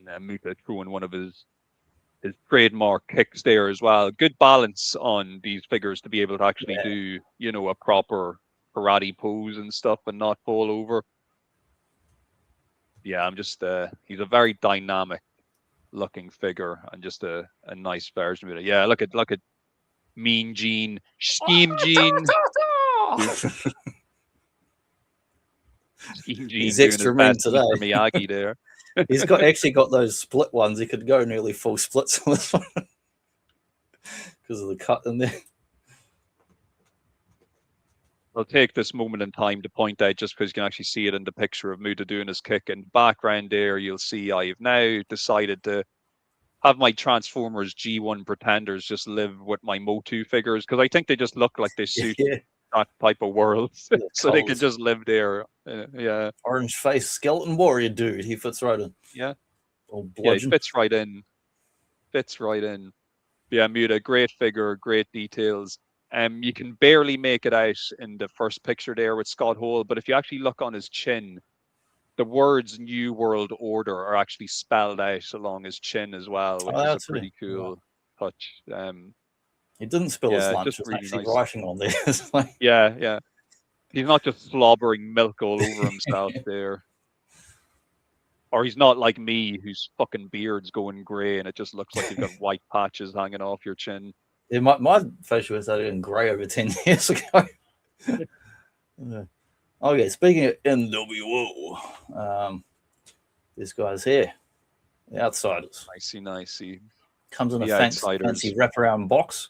And Muta throwing one of his trademark kicks there as well. Good balance on these figures to be able to actually do, you know, a proper karate pose and stuff and not fall over. Yeah, I'm just he's a very dynamic looking figure, and just a nice version of it. Yeah, look at Mean Gene, Scheme Gene. Scheme Gene He's doing extra his mean best today. Mr. Miyagi there. He's actually got those split ones. He could go nearly full splits on this one because of the cut in there. I'll take this moment in time to point out, just because you can actually see it in the picture of Muta doing his kick. In the background there, you'll see I've now decided to have my Transformers G1 Pretenders just live with my Motu figures, because I think they just look like they suit that type of world. So they can just live there. Yeah. Orange face skeleton warrior dude. He fits right in. Yeah. Yeah, he fits right in. Yeah, Muta, great figure, great details. You can barely make it out in the first picture there with Scott Hall, but if you actually look on his chin, the words New World Order are actually spelled out along his chin as well, which is a pretty cool touch. He didn't spill his lunch. Just It's really actually nice. writing on there. It's like... Yeah. He's not just slobbering milk all over himself there. Or he's not like me, whose fucking beard's going grey and it just looks like you've got white patches hanging off your chin. Yeah, my facial was started in grey over 10 years ago. Okay, speaking of NWO, this guy's here. The Outsiders. Nicey. Comes in a fancy wraparound box.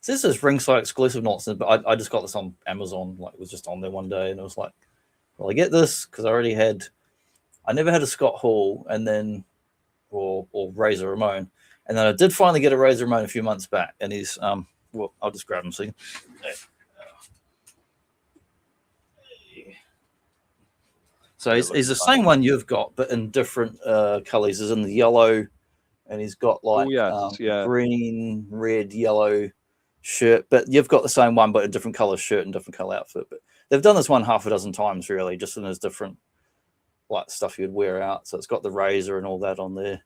This is ringside exclusive nonsense, but I just got this on Amazon. Like, it was just on there one day, and it was like, well, I get this because I never had a Scott Hall, and then or Razor Ramon, And then I did finally get a Razor Ramon a few months back, and he's well, I'll just grab him so you can... So he's the same one you've got, but in different colors. He's in the yellow, and he's got like green, red, yellow shirt. But you've got the same one, but a different color shirt and different color outfit. But they've done this one half a dozen times, really, just in his different like stuff you'd wear out. So it's got the razor and all that on there.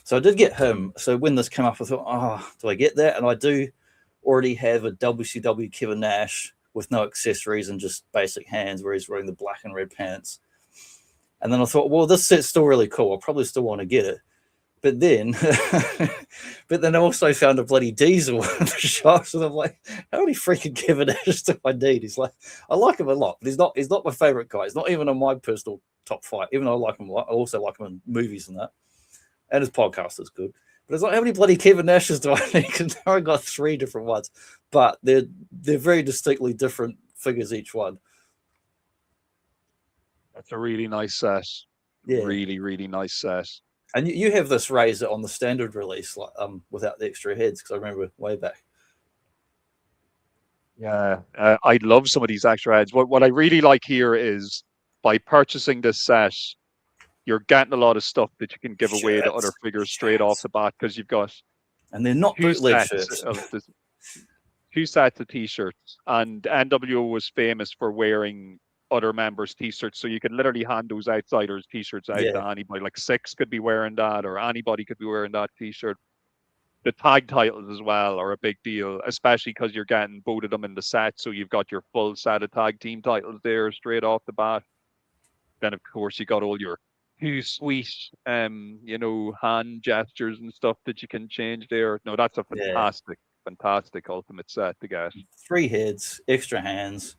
So I did get him. So when this came up, I thought, oh, do I get that? And I do already have a WCW Kevin Nash with no accessories and just basic hands, where he's wearing the black and red pants. And then I thought, well, this set's still really cool. I probably still want to get it. But then, I also found a bloody Diesel in the shops, and I'm like, how many freaking Kevin Nash do I need? He's like, I like him a lot, but he's not my favorite guy. He's not even on my personal top 5. Even though I like him a lot, I also like him in movies and that. And his podcast is good. But it's like, how many bloody Kevin Nashes do I need? Because now I got 3 different ones, but they're very distinctly different figures each one. That's a really nice set. Yeah. Really, really nice set. And you have this Razor on the standard release, like without the extra heads, because I remember way back. Yeah, I love some of these extra heads. What I really like here is by purchasing this set, you're getting a lot of stuff that you can give away to other figures straight off the bat, because you've got, and they're not bootleg shirts. 2 sets of t-shirts, and NWO was famous for wearing other members' t-shirts, so you can literally hand those outsiders t-shirts out to anybody. Like SYXX could be wearing that, or anybody could be wearing that t-shirt. The tag titles as well are a big deal, especially because you're getting both of them in the set, so you've got your full set of tag team titles there straight off the bat. Then of course you got all your too sweet hand gestures and stuff that you can change there. No, that's a fantastic ultimate set to get. 3 heads, extra hands,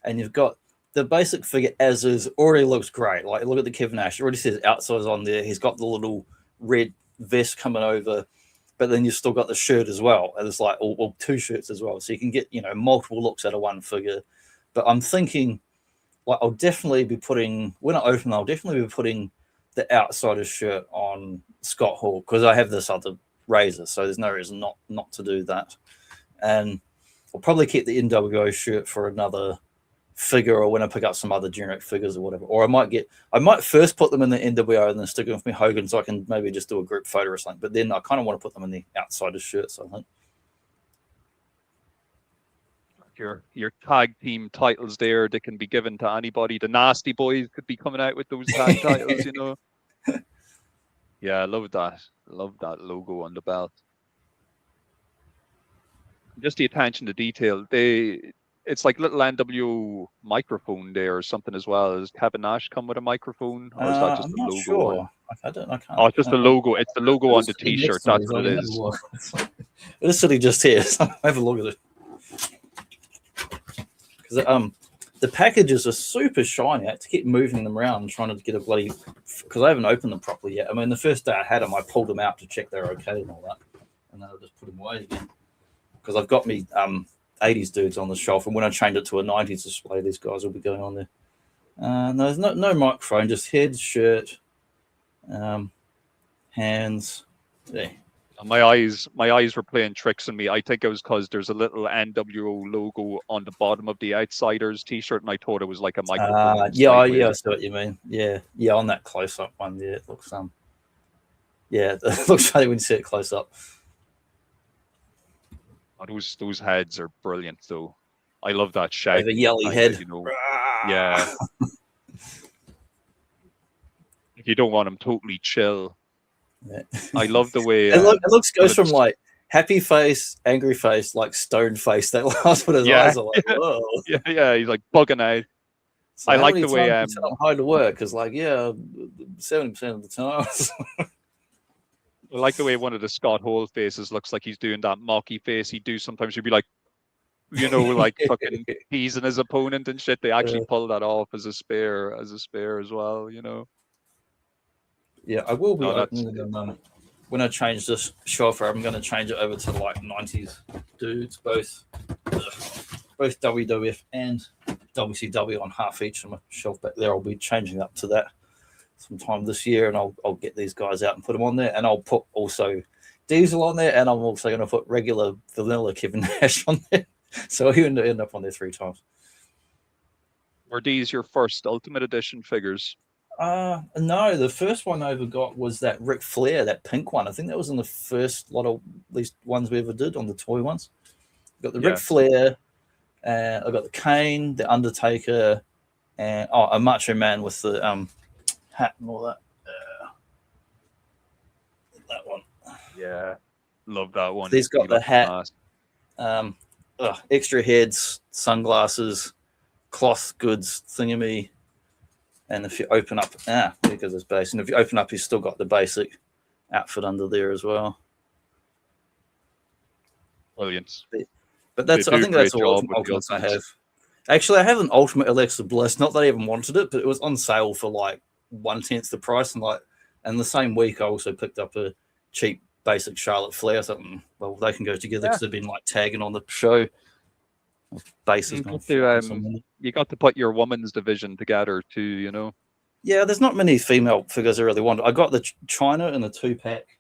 and you've got the basic figure as is. Already looks great. Like, look at the Kevin Nash. It already says outsiders on there. He's got the little red vest coming over, but then you've still got the shirt as well. And it's like, or 2 shirts as well. So you can get, multiple looks out of one figure. But I'm thinking, like, I'll definitely be putting, when I open, I'll definitely be putting the outsiders shirt on Scott Hall, because I have this other Razor. So there's no reason not to do that. And I'll probably keep the NWO shirt for another figure, or when I pick up some other generic figures or whatever. Or I might first put them in the NWO and then stick them with me Hogan, so I can maybe just do a group photo or something. But then I kind of want to put them in the outsiders shirts, I think. Your tag team titles there, they can be given to anybody. The Nasty Boys could be coming out with those tag titles, Yeah, I love that. Love that logo on the belt. Just the attention to detail. It's like little NWO microphone there or something as well. Does Kevin Nash come with a microphone, or is that just the logo? Sure. I can't. Oh, it's just the logo. It's the logo on the t-shirt. That's what it is. It's sitting just here. So have a look at it. Because the packages are super shiny. I had to keep moving them around and trying to get a bloody, because I haven't opened them properly yet. I mean, the first day I had them, I pulled them out to check they're okay and all that, and then I just put them away again. Because I've got me 80s dudes on the shelf, and when I change it to a 90s display, these guys will be going on there. No, there's no microphone, just head, shirt, hands. Yeah. My eyes were playing tricks on me. I think it was because there's a little NWO logo on the bottom of the Outsiders t-shirt, and I thought it was like a microphone. I see what you mean. Yeah, on that close-up one, it looks it looks funny when you see it close up. Oh, those heads are brilliant, though. I love that shape. The yelly head. Yeah. You don't want them totally chill. Yeah. I love the way it goes from like happy face, angry face, like stone face. That last one, his eyes are like, whoa. Yeah, he's like bugging out. So I like the way I'm hard to work, because 70% of the time. I like the way one of the Scott Hall faces looks like he's doing that mocky face he do sometimes. You'd be like, like fucking teasing his opponent and shit. They actually pull that off as a spare as well, Yeah, I will be opening them when I change this shelf. I'm going to change it over to like 90s dudes, both WWF and WCW on half each of my shelf back there. I'll be changing up to that sometime this year, and I'll get these guys out and put them on there, and I'll put also Diesel on there, and I'm also going to put regular vanilla Kevin Nash on there. So you end up on there 3 times. Were these your first Ultimate Edition figures? No, the first one I ever got was that Ric Flair, that pink one. I think that was in the first lot of these ones we ever did on the toy ones. Got the Ric Flair, I got the Kane, the Undertaker, and a Macho Man with the hat and all that. That one. Yeah, love that one. He's got the hat, extra heads, sunglasses, cloth goods thingy. And if you open up, because it's base, and if you open up, he's still got the basic outfit under there as well. Brilliant. But that's, I think that's all Ultimates I have. Actually, I have an Ultimate Alexa Bliss. Not that I even wanted it, but it was on sale for like 1/10 the price. And the same week, I also picked up a cheap basic Charlotte Flair. So, well, they can go together because they've been like tagging on the show. Bases. You got to put your woman's division together too, you know. Yeah, there's not many female figures I really wanted. I got the China in a 2-pack.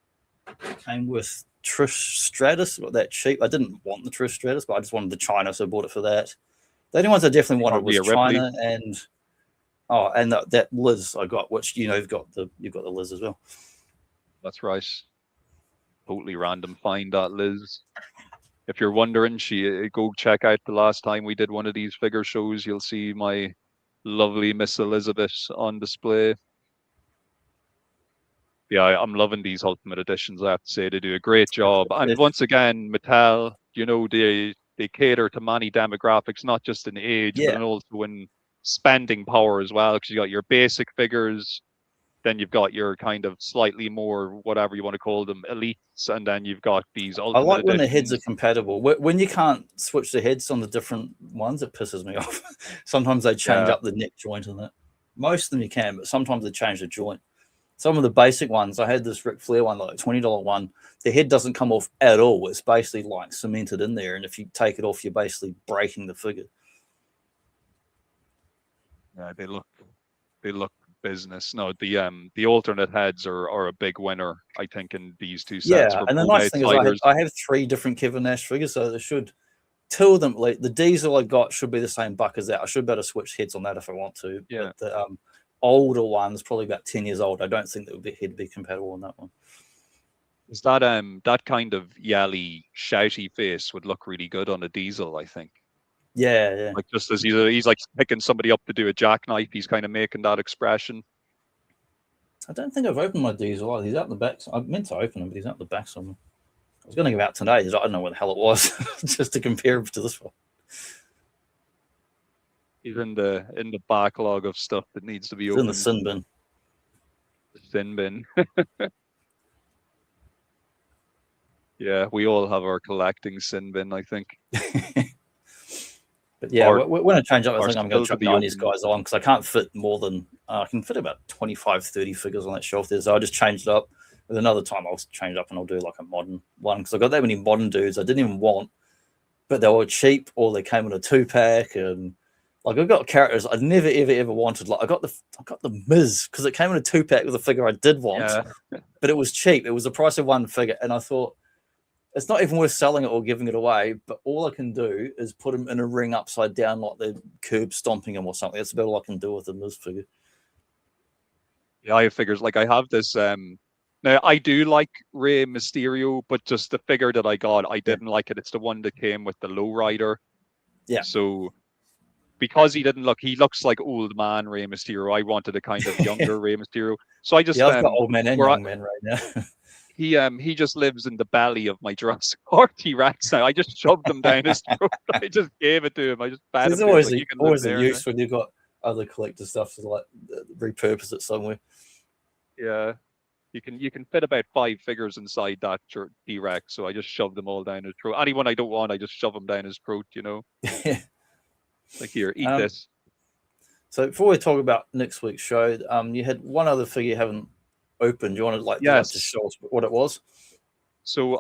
Came with Trish Stratus, that cheap. I didn't want the Trish Stratus, but I just wanted the China, so I bought it for that. The only ones I definitely wanted was China and that Liz I got, which you've got the Liz as well. That's right. Totally random find that Liz. If you're wondering, go check out the last time we did one of these figure shows. You'll see my lovely Miss Elizabeth on display. Yeah, I'm loving these Ultimate Editions. I have to say, they do a great job. And once again, Mattel, they cater to many demographics, not just in age, but also in spending power as well. Because you got your basic figures, then you've got your kind of slightly more, whatever you want to call them, elites, and then you've got these Ultimate I like when Editions. the heads are compatible. When you can't switch the heads on the different ones, it pisses me off. Sometimes they change up the neck joint and that. Most of them you can, but sometimes they change the joint. Some of the basic ones, I had this Ric Flair one, like $20 one. The head doesn't come off at all. It's basically like cemented in there, and if you take it off, you're basically breaking the figure. Yeah, they look business. No, the alternate heads are a big winner, I think, in these two sets. Yeah, and the nice thing is I have 3 different Kevin Nash figures, so they should 2 of them. Like the Diesel I got should be the same buck as that. I should be able to switch heads on that if I want to. Yeah. But the older one's probably about 10 years old. I don't think that he'd be compatible on that one. Is that kind of yelly, shouty face would look really good on a Diesel, I think. Yeah. Like just as he's like picking somebody up to do a jackknife, he's kind of making that expression. I don't think I've opened my Diesel. He's out the back. I meant to open him, but he's out the back somewhere. I was going to give out today. I don't know what the hell it was, just to compare him to this one. He's in the backlog of stuff that needs to be opened. In the sin bin. The sin bin. Yeah, we all have our collecting sin bin, I think. But yeah, when I change up, I think I'm going to chuck the these guys on because I can't fit more than I can fit about 25, 30 figures on that shelf there. So I just changed it up. With another time, I'll change it up and I'll do like a modern one because I got that many modern dudes I didn't even want, but they were cheap or they came in a 2-pack and like I got characters I never ever wanted. Like I got the Miz because it came in a 2-pack with a figure I did want, but it was cheap. It was the price of one figure, and I thought, it's not even worth selling it or giving it away, but all I can do is put him in a ring upside down like they're curb stomping him or something. That's about all I can do with him, this figure. Yeah, I have figures. Like I have this, now I do like Rey Mysterio, but just the figure that I got, I didn't like it. It's the one that came with the lowrider. Yeah. So because he looks like old man Rey Mysterio, I wanted a kind of younger Rey Mysterio. So I just... Yeah, I've got old man and young man right now. He just lives in the belly of my Jurassic Park T-Rex now. I just shoved him down his throat. I just gave it to him. I just fed him. There's always a use when you've got other collector stuff to like repurpose it somewhere. Yeah, you can fit about 5 figures inside that T-Rex. So I just shoved them all down his throat. Anyone I don't want, I just shove them down his throat. Like here, eat this. So before we talk about next week's show, you had one other figure you haven't open. Do you want to to show us what it was? So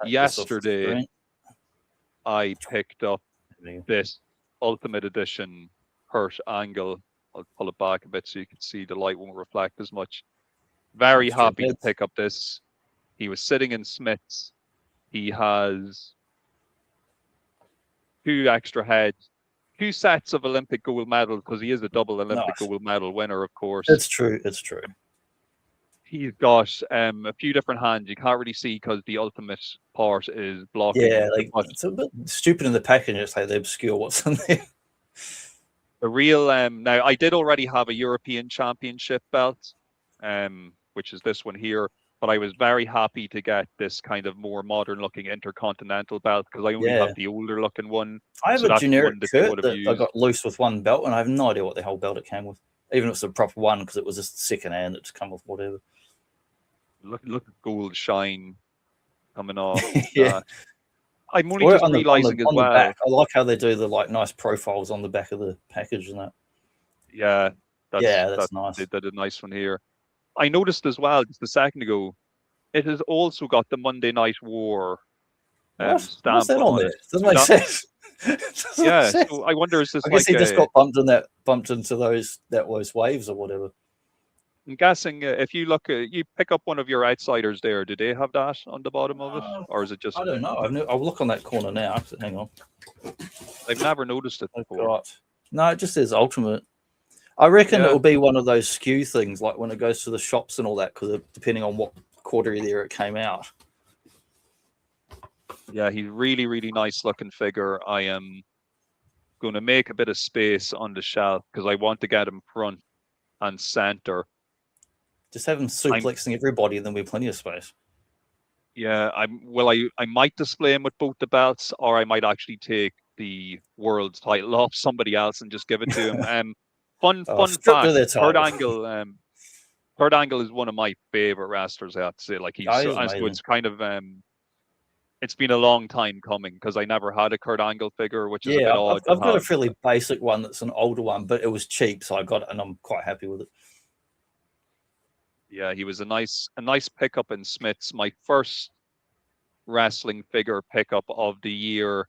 yesterday I picked up this Ultimate Edition Kurt Angle. I'll pull it back a bit so you can see the light won't reflect as much. Very happy to pick up this. He was sitting in Smith's. He has 2 extra heads, 2 sets of Olympic gold medals, because he is a double Olympic gold medal winner, of course. It's true. It's true. He's got a few different hands. You can't really see because the ultimate part is blocking. Yeah, like, it's a bit stupid in the package. It's like they obscure what's in there. The real now, I did already have a European Championship belt, which is this one here. But I was very happy to get this kind of more modern-looking Intercontinental belt because I only have the older-looking one. I have a generic Kurt that I got loose with one belt, and I have no idea what the hell belt it came with. Even if it's a proper one, because it was just second-hand, it just come with whatever. Look at gold shine coming off. Yeah. I'm only just realizing as well. Back, I like how they do the nice profiles on the back of the package and that. Yeah, that's nice. They did a nice one here. I noticed as well just a second ago, it has also got the Monday Night War stamp What's that on there? it. Doesn't make sense. Yeah, so I wonder is this I guess he just got bumped into those waves or whatever. I'm guessing if you look, you pick up one of your outsiders there. Do they have that on the bottom of it, or is it just? I don't know. I'll look on that corner now. Hang on. I've never noticed it before. No, it just says Ultimate. I reckon it'll be one of those skew things, like when it goes to the shops and all that, because depending on what quarter year it came out. Yeah, he's really, really nice looking figure. I am going to make a bit of space on the shelf because I want to get him front and center. Just have him suplexing everybody, and then we've plenty of space. Yeah, I might display him with both the belts, or I might actually take the world's title off somebody else and just give it to him. Fun fact: Kurt Angle is one of my favorite wrestlers. I have to say, like so it's kind of it's been a long time coming because I never had a Kurt Angle figure, which is a bit odd. I've got a fairly basic one that's an older one, but it was cheap, so I got it, and I'm quite happy with it. Yeah, he was a nice pickup in Smith's. My first wrestling figure pickup of the year.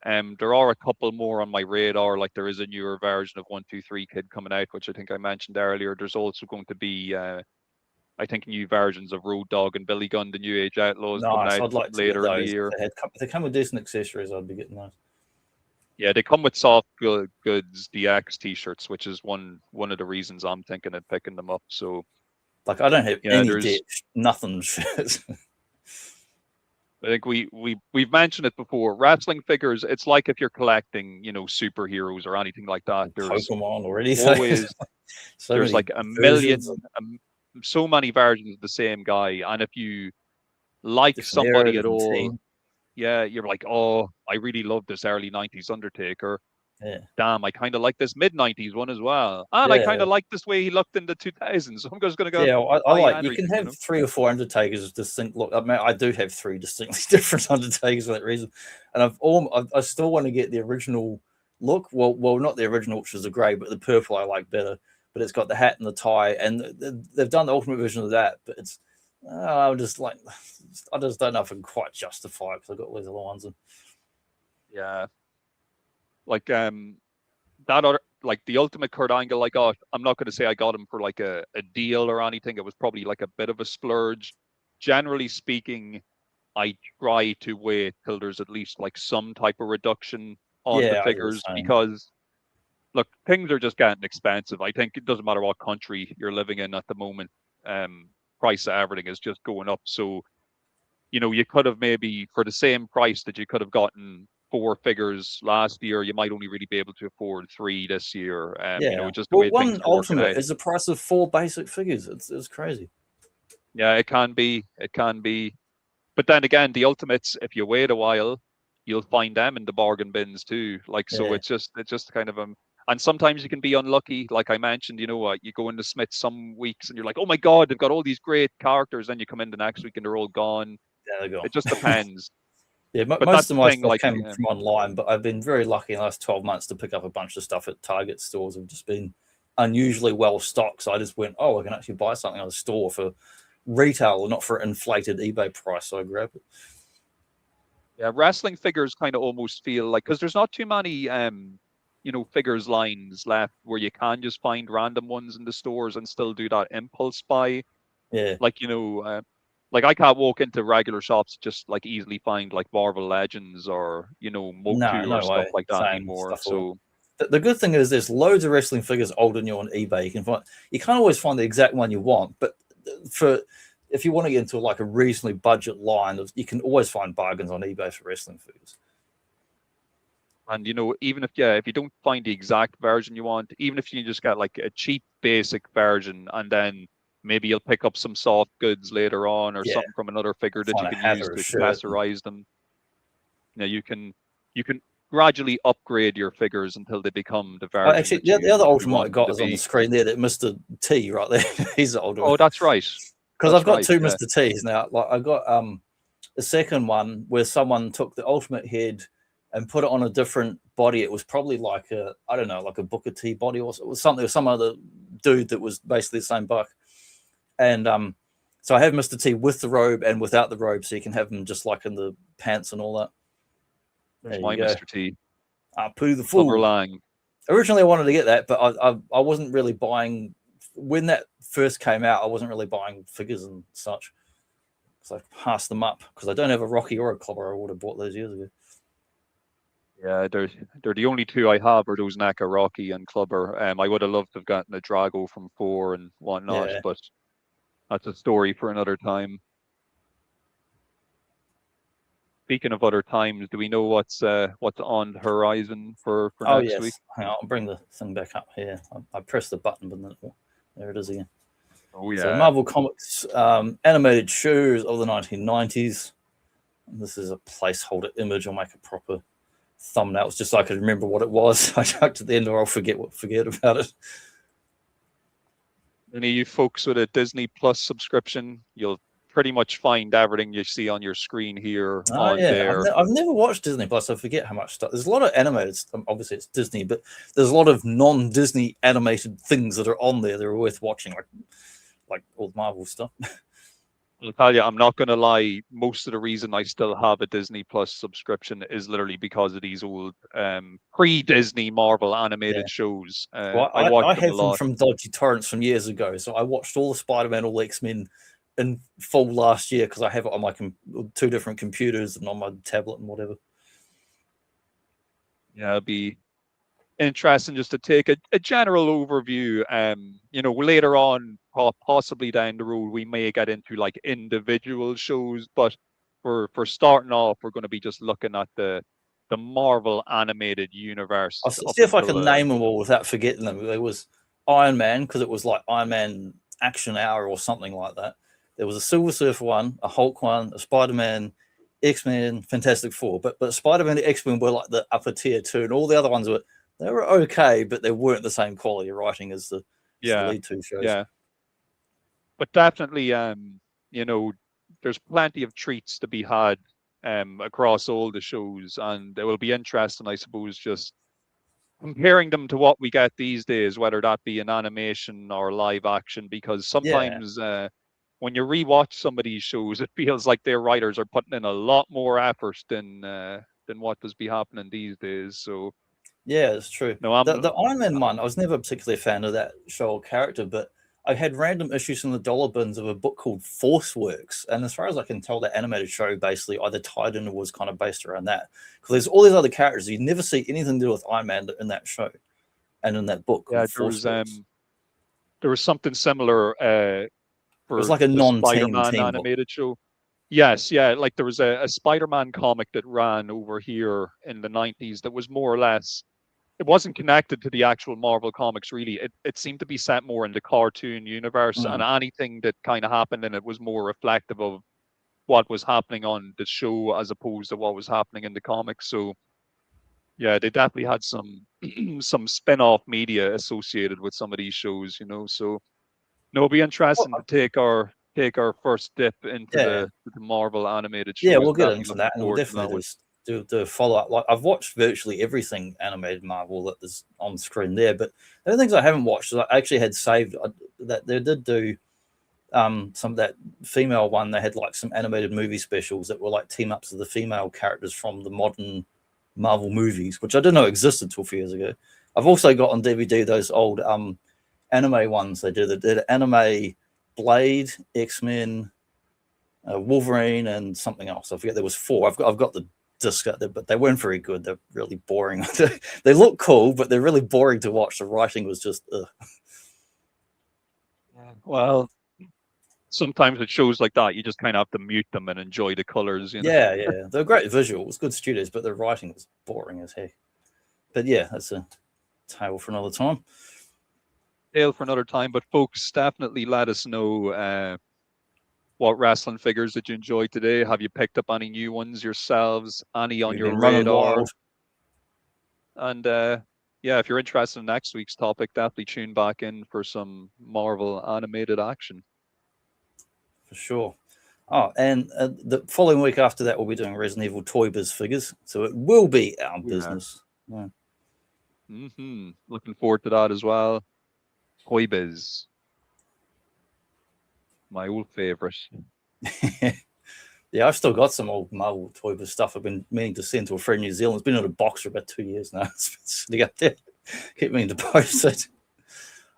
There are a couple more on my radar, like there is a newer version of 123 Kid coming out, which I think I mentioned earlier. There's also going to be, I think, new versions of Road Dogg and Billy Gunn, the New Age Outlaws, coming out later in the year. If they come with decent accessories, I'd be getting those. Yeah, they come with soft goods DX t-shirts, which is one of the reasons I'm thinking of picking them up. So, like, I don't have any debt, nothing. I think we've mentioned it before. Wrestling figures, it's like if you're collecting, superheroes or anything like that. There's Pokemon or anything. Always there's like a million, so many versions of the same guy, and if you like somebody at all, you're like, oh, I really love this early '90s Undertaker. Yeah. Damn, I kind of like this mid-90s one as well. And I kind of like this way he looked in the 2000s. So I'm just going to go. Yeah, I like, you can have 3 or 4 Undertakers distinct look. I mean, I do have 3 distinctly different Undertakers for that reason. And I still want to get the original look. Well, not the original, which was the grey, but the purple I like better. But it's got the hat and the tie. And they've done the ultimate version of that. But it's, I just don't know if I can quite justify it because I've got all these other ones. Yeah. Like that other, like the ultimate Kurt Angle I got, I'm not going to say I got him for like a deal or anything. It was probably like a bit of a splurge. Generally speaking, I try to wait till there's at least like some type of reduction on the figures because look, things are just getting expensive. I think it doesn't matter what country you're living in at the moment. Price of everything is just going up. So, you could have maybe for the same price that you could have gotten 4 figures last year, you might only really be able to afford 3 this year. Just the way one ultimate is the price of 4 basic figures. It's crazy. Yeah, it can be. But then again, the ultimates, if you wait a while, you'll find them in the bargain bins too. So it's just kind of and sometimes you can be unlucky. Like I mentioned, you go into Smith some weeks and you're like, oh my God, they've got all these great characters. Then you come in the next week and they're all gone. There they go. It just depends. Yeah, most of my stuff came from online, but I've been very lucky in the last 12 months to pick up a bunch of stuff at Target stores. Have just been unusually well stocked. So I just went, I can actually buy something at a store for retail or not for an inflated eBay price. So I grabbed it. Yeah, wrestling figures kind of almost feel like, because there's not too many, figures lines left where you can just find random ones in the stores and still do that impulse buy. Yeah. like I can't walk into regular shops just like easily find like Marvel Legends or Motu or No stuff way. like that Same anymore. stuff. So The good thing is there's loads of wrestling figures older than you on eBay. You can't always find the exact one you want, but if you want to get into like a reasonably budget line, you can always find bargains on eBay for wrestling figures. and even if you don't find the exact version you want, even if you just get like a cheap basic version, and then maybe you'll pick up some soft goods later on or something from another figure that you Find a can hat use or a to shirt accessorize them. You can gradually upgrade your figures until they become the version. Actually, that the other you Ultimate I want got to is on be. the screen there. That Mr. T right there. He's the older. Oh, that's right. Because I've got two yeah. Mr. T's now. Like I got the second one where someone took the Ultimate head and put it on a different body. It was probably like I don't know, like a Booker T body or something, or some other dude that was basically the same buck. And so I have Mr. T with the robe and without the robe, so you can have him just like in the pants and all that. There's my Mr. T. Pooh the Fool. Lang. Originally, I wanted to get that, but I wasn't really buying when that first came out. I wasn't really buying figures and such, so I passed them up because I don't have a Rocky or a Clobber. I would have bought those years ago. Yeah, they're the only two I have are those NACA Rocky and Clubber. I would have loved to have gotten a Drago from 4 and whatnot, but that's a story for another time. Speaking of other times, do we know what's on the horizon for next week? Hang on, I'll bring the thing back up here. I pressed the button, but then there it is again. Oh yeah. So Marvel Comics animated shows of the 1990s. And this is a placeholder image. I'll make a proper thumbnail. It's just so I could remember what it was. I chucked at the end, or I'll forget about it. Any of you folks with a Disney Plus subscription, you'll pretty much find everything you see on your screen here there. I've never watched Disney Plus. I forget how much stuff. There's a lot of animated. Obviously, it's Disney, but there's a lot of non-Disney animated things that are on there that are worth watching, like all the Marvel stuff. I'll tell you, I'm not going to lie. Most of the reason I still have a Disney Plus subscription is literally because of these old pre-Disney Marvel animated shows. I watched them a lot from dodgy torrents from years ago. So I watched all the Spider-Man, all the X-Men in full last year because I have it on my 2 different computers and on my tablet and whatever. Yeah, it'd be interesting just to take a general overview. Later on, possibly down the road, we may get into like individual shows, but for starting off, we're going to be just looking at the Marvel animated universe. I'll see if I can name them all without forgetting them. There was Iron Man, because it was like Iron Man Action Hour or something like that. There was a Silver Surfer one, a Hulk one, a Spider-Man, X-Men, Fantastic Four. But Spider-Man and X-Men were like the upper tier 2, and all the other ones were okay, but they weren't the same quality of writing as the lead 2 shows. Yeah. But definitely, there's plenty of treats to be had across all the shows, and it will be interesting, I suppose, just comparing them to what we get these days, whether that be in animation or live action, because sometimes when you rewatch some of these shows, it feels like their writers are putting in a lot more effort than what does be happening these days. So yeah, it's true. No, the Iron Man one, I was never particularly a fan of that show or character, but I had random issues in the dollar bins of a book called Force Works, and as far as I can tell, the animated show basically either tied in or was kind of based around that. Because there's all these other characters you never see anything to do with Iron Man in that show and in that book. Yeah, there was something similar. It was like a Spider-Man animated show. Yes, yeah, like there was a Spider-Man comic that ran over here in the 90s that was more or less, it wasn't connected to the actual Marvel comics really. It seemed to be set more in the cartoon universe, and anything that kind of happened in it was more reflective of what was happening on the show as opposed to what was happening in the comics. So yeah, they definitely had some spin-off media associated with some of these shows, so no, it'll be interesting to take our first dip into the Marvel animated shows. Yeah, we'll get into that, and we'll definitely do follow up. Like I've watched virtually everything animated Marvel that is on screen there, but the only things I haven't watched is I actually had saved that they did do some of that female one. They had like some animated movie specials that were like team ups of the female characters from the modern Marvel movies, which I didn't know existed until a few years ago. I've also got on DVD those old anime ones they did. They did anime Blade, X-Men, Wolverine, and something else. I forget. There was 4. I've got the disc out there, but they weren't very good. They're really boring. They look cool, but they're really boring to watch. The writing was just. Well, sometimes it shows like that. You just kind of have to mute them and enjoy the colors. You know? Yeah. They're great visuals, good studios, but the writing was boring as heck. But yeah, that's a tale for another time. Tale for another time. But folks, definitely let us know what wrestling figures did you enjoy today. Have you picked up any new ones yourselves? Any on your radar? And yeah, if you're interested in next week's topic, definitely tune back in for some Marvel animated action. For sure. Oh, and the following week after that, we'll be doing Resident Evil Toy Biz figures. So it will be our business. Yeah. Looking forward to that as well. Toy Biz. My old favorite. Yeah, I've still got some old Marvel Toy Biz stuff I've been meaning to send to a friend in New Zealand. It's been in a box for about 2 years now. It's been sitting up there. Keep meaning to post it.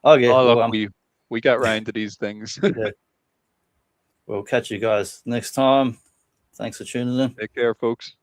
Okay. Oh, look, we get round to these things. Yeah. We'll catch you guys next time. Thanks for tuning in. Take care, folks.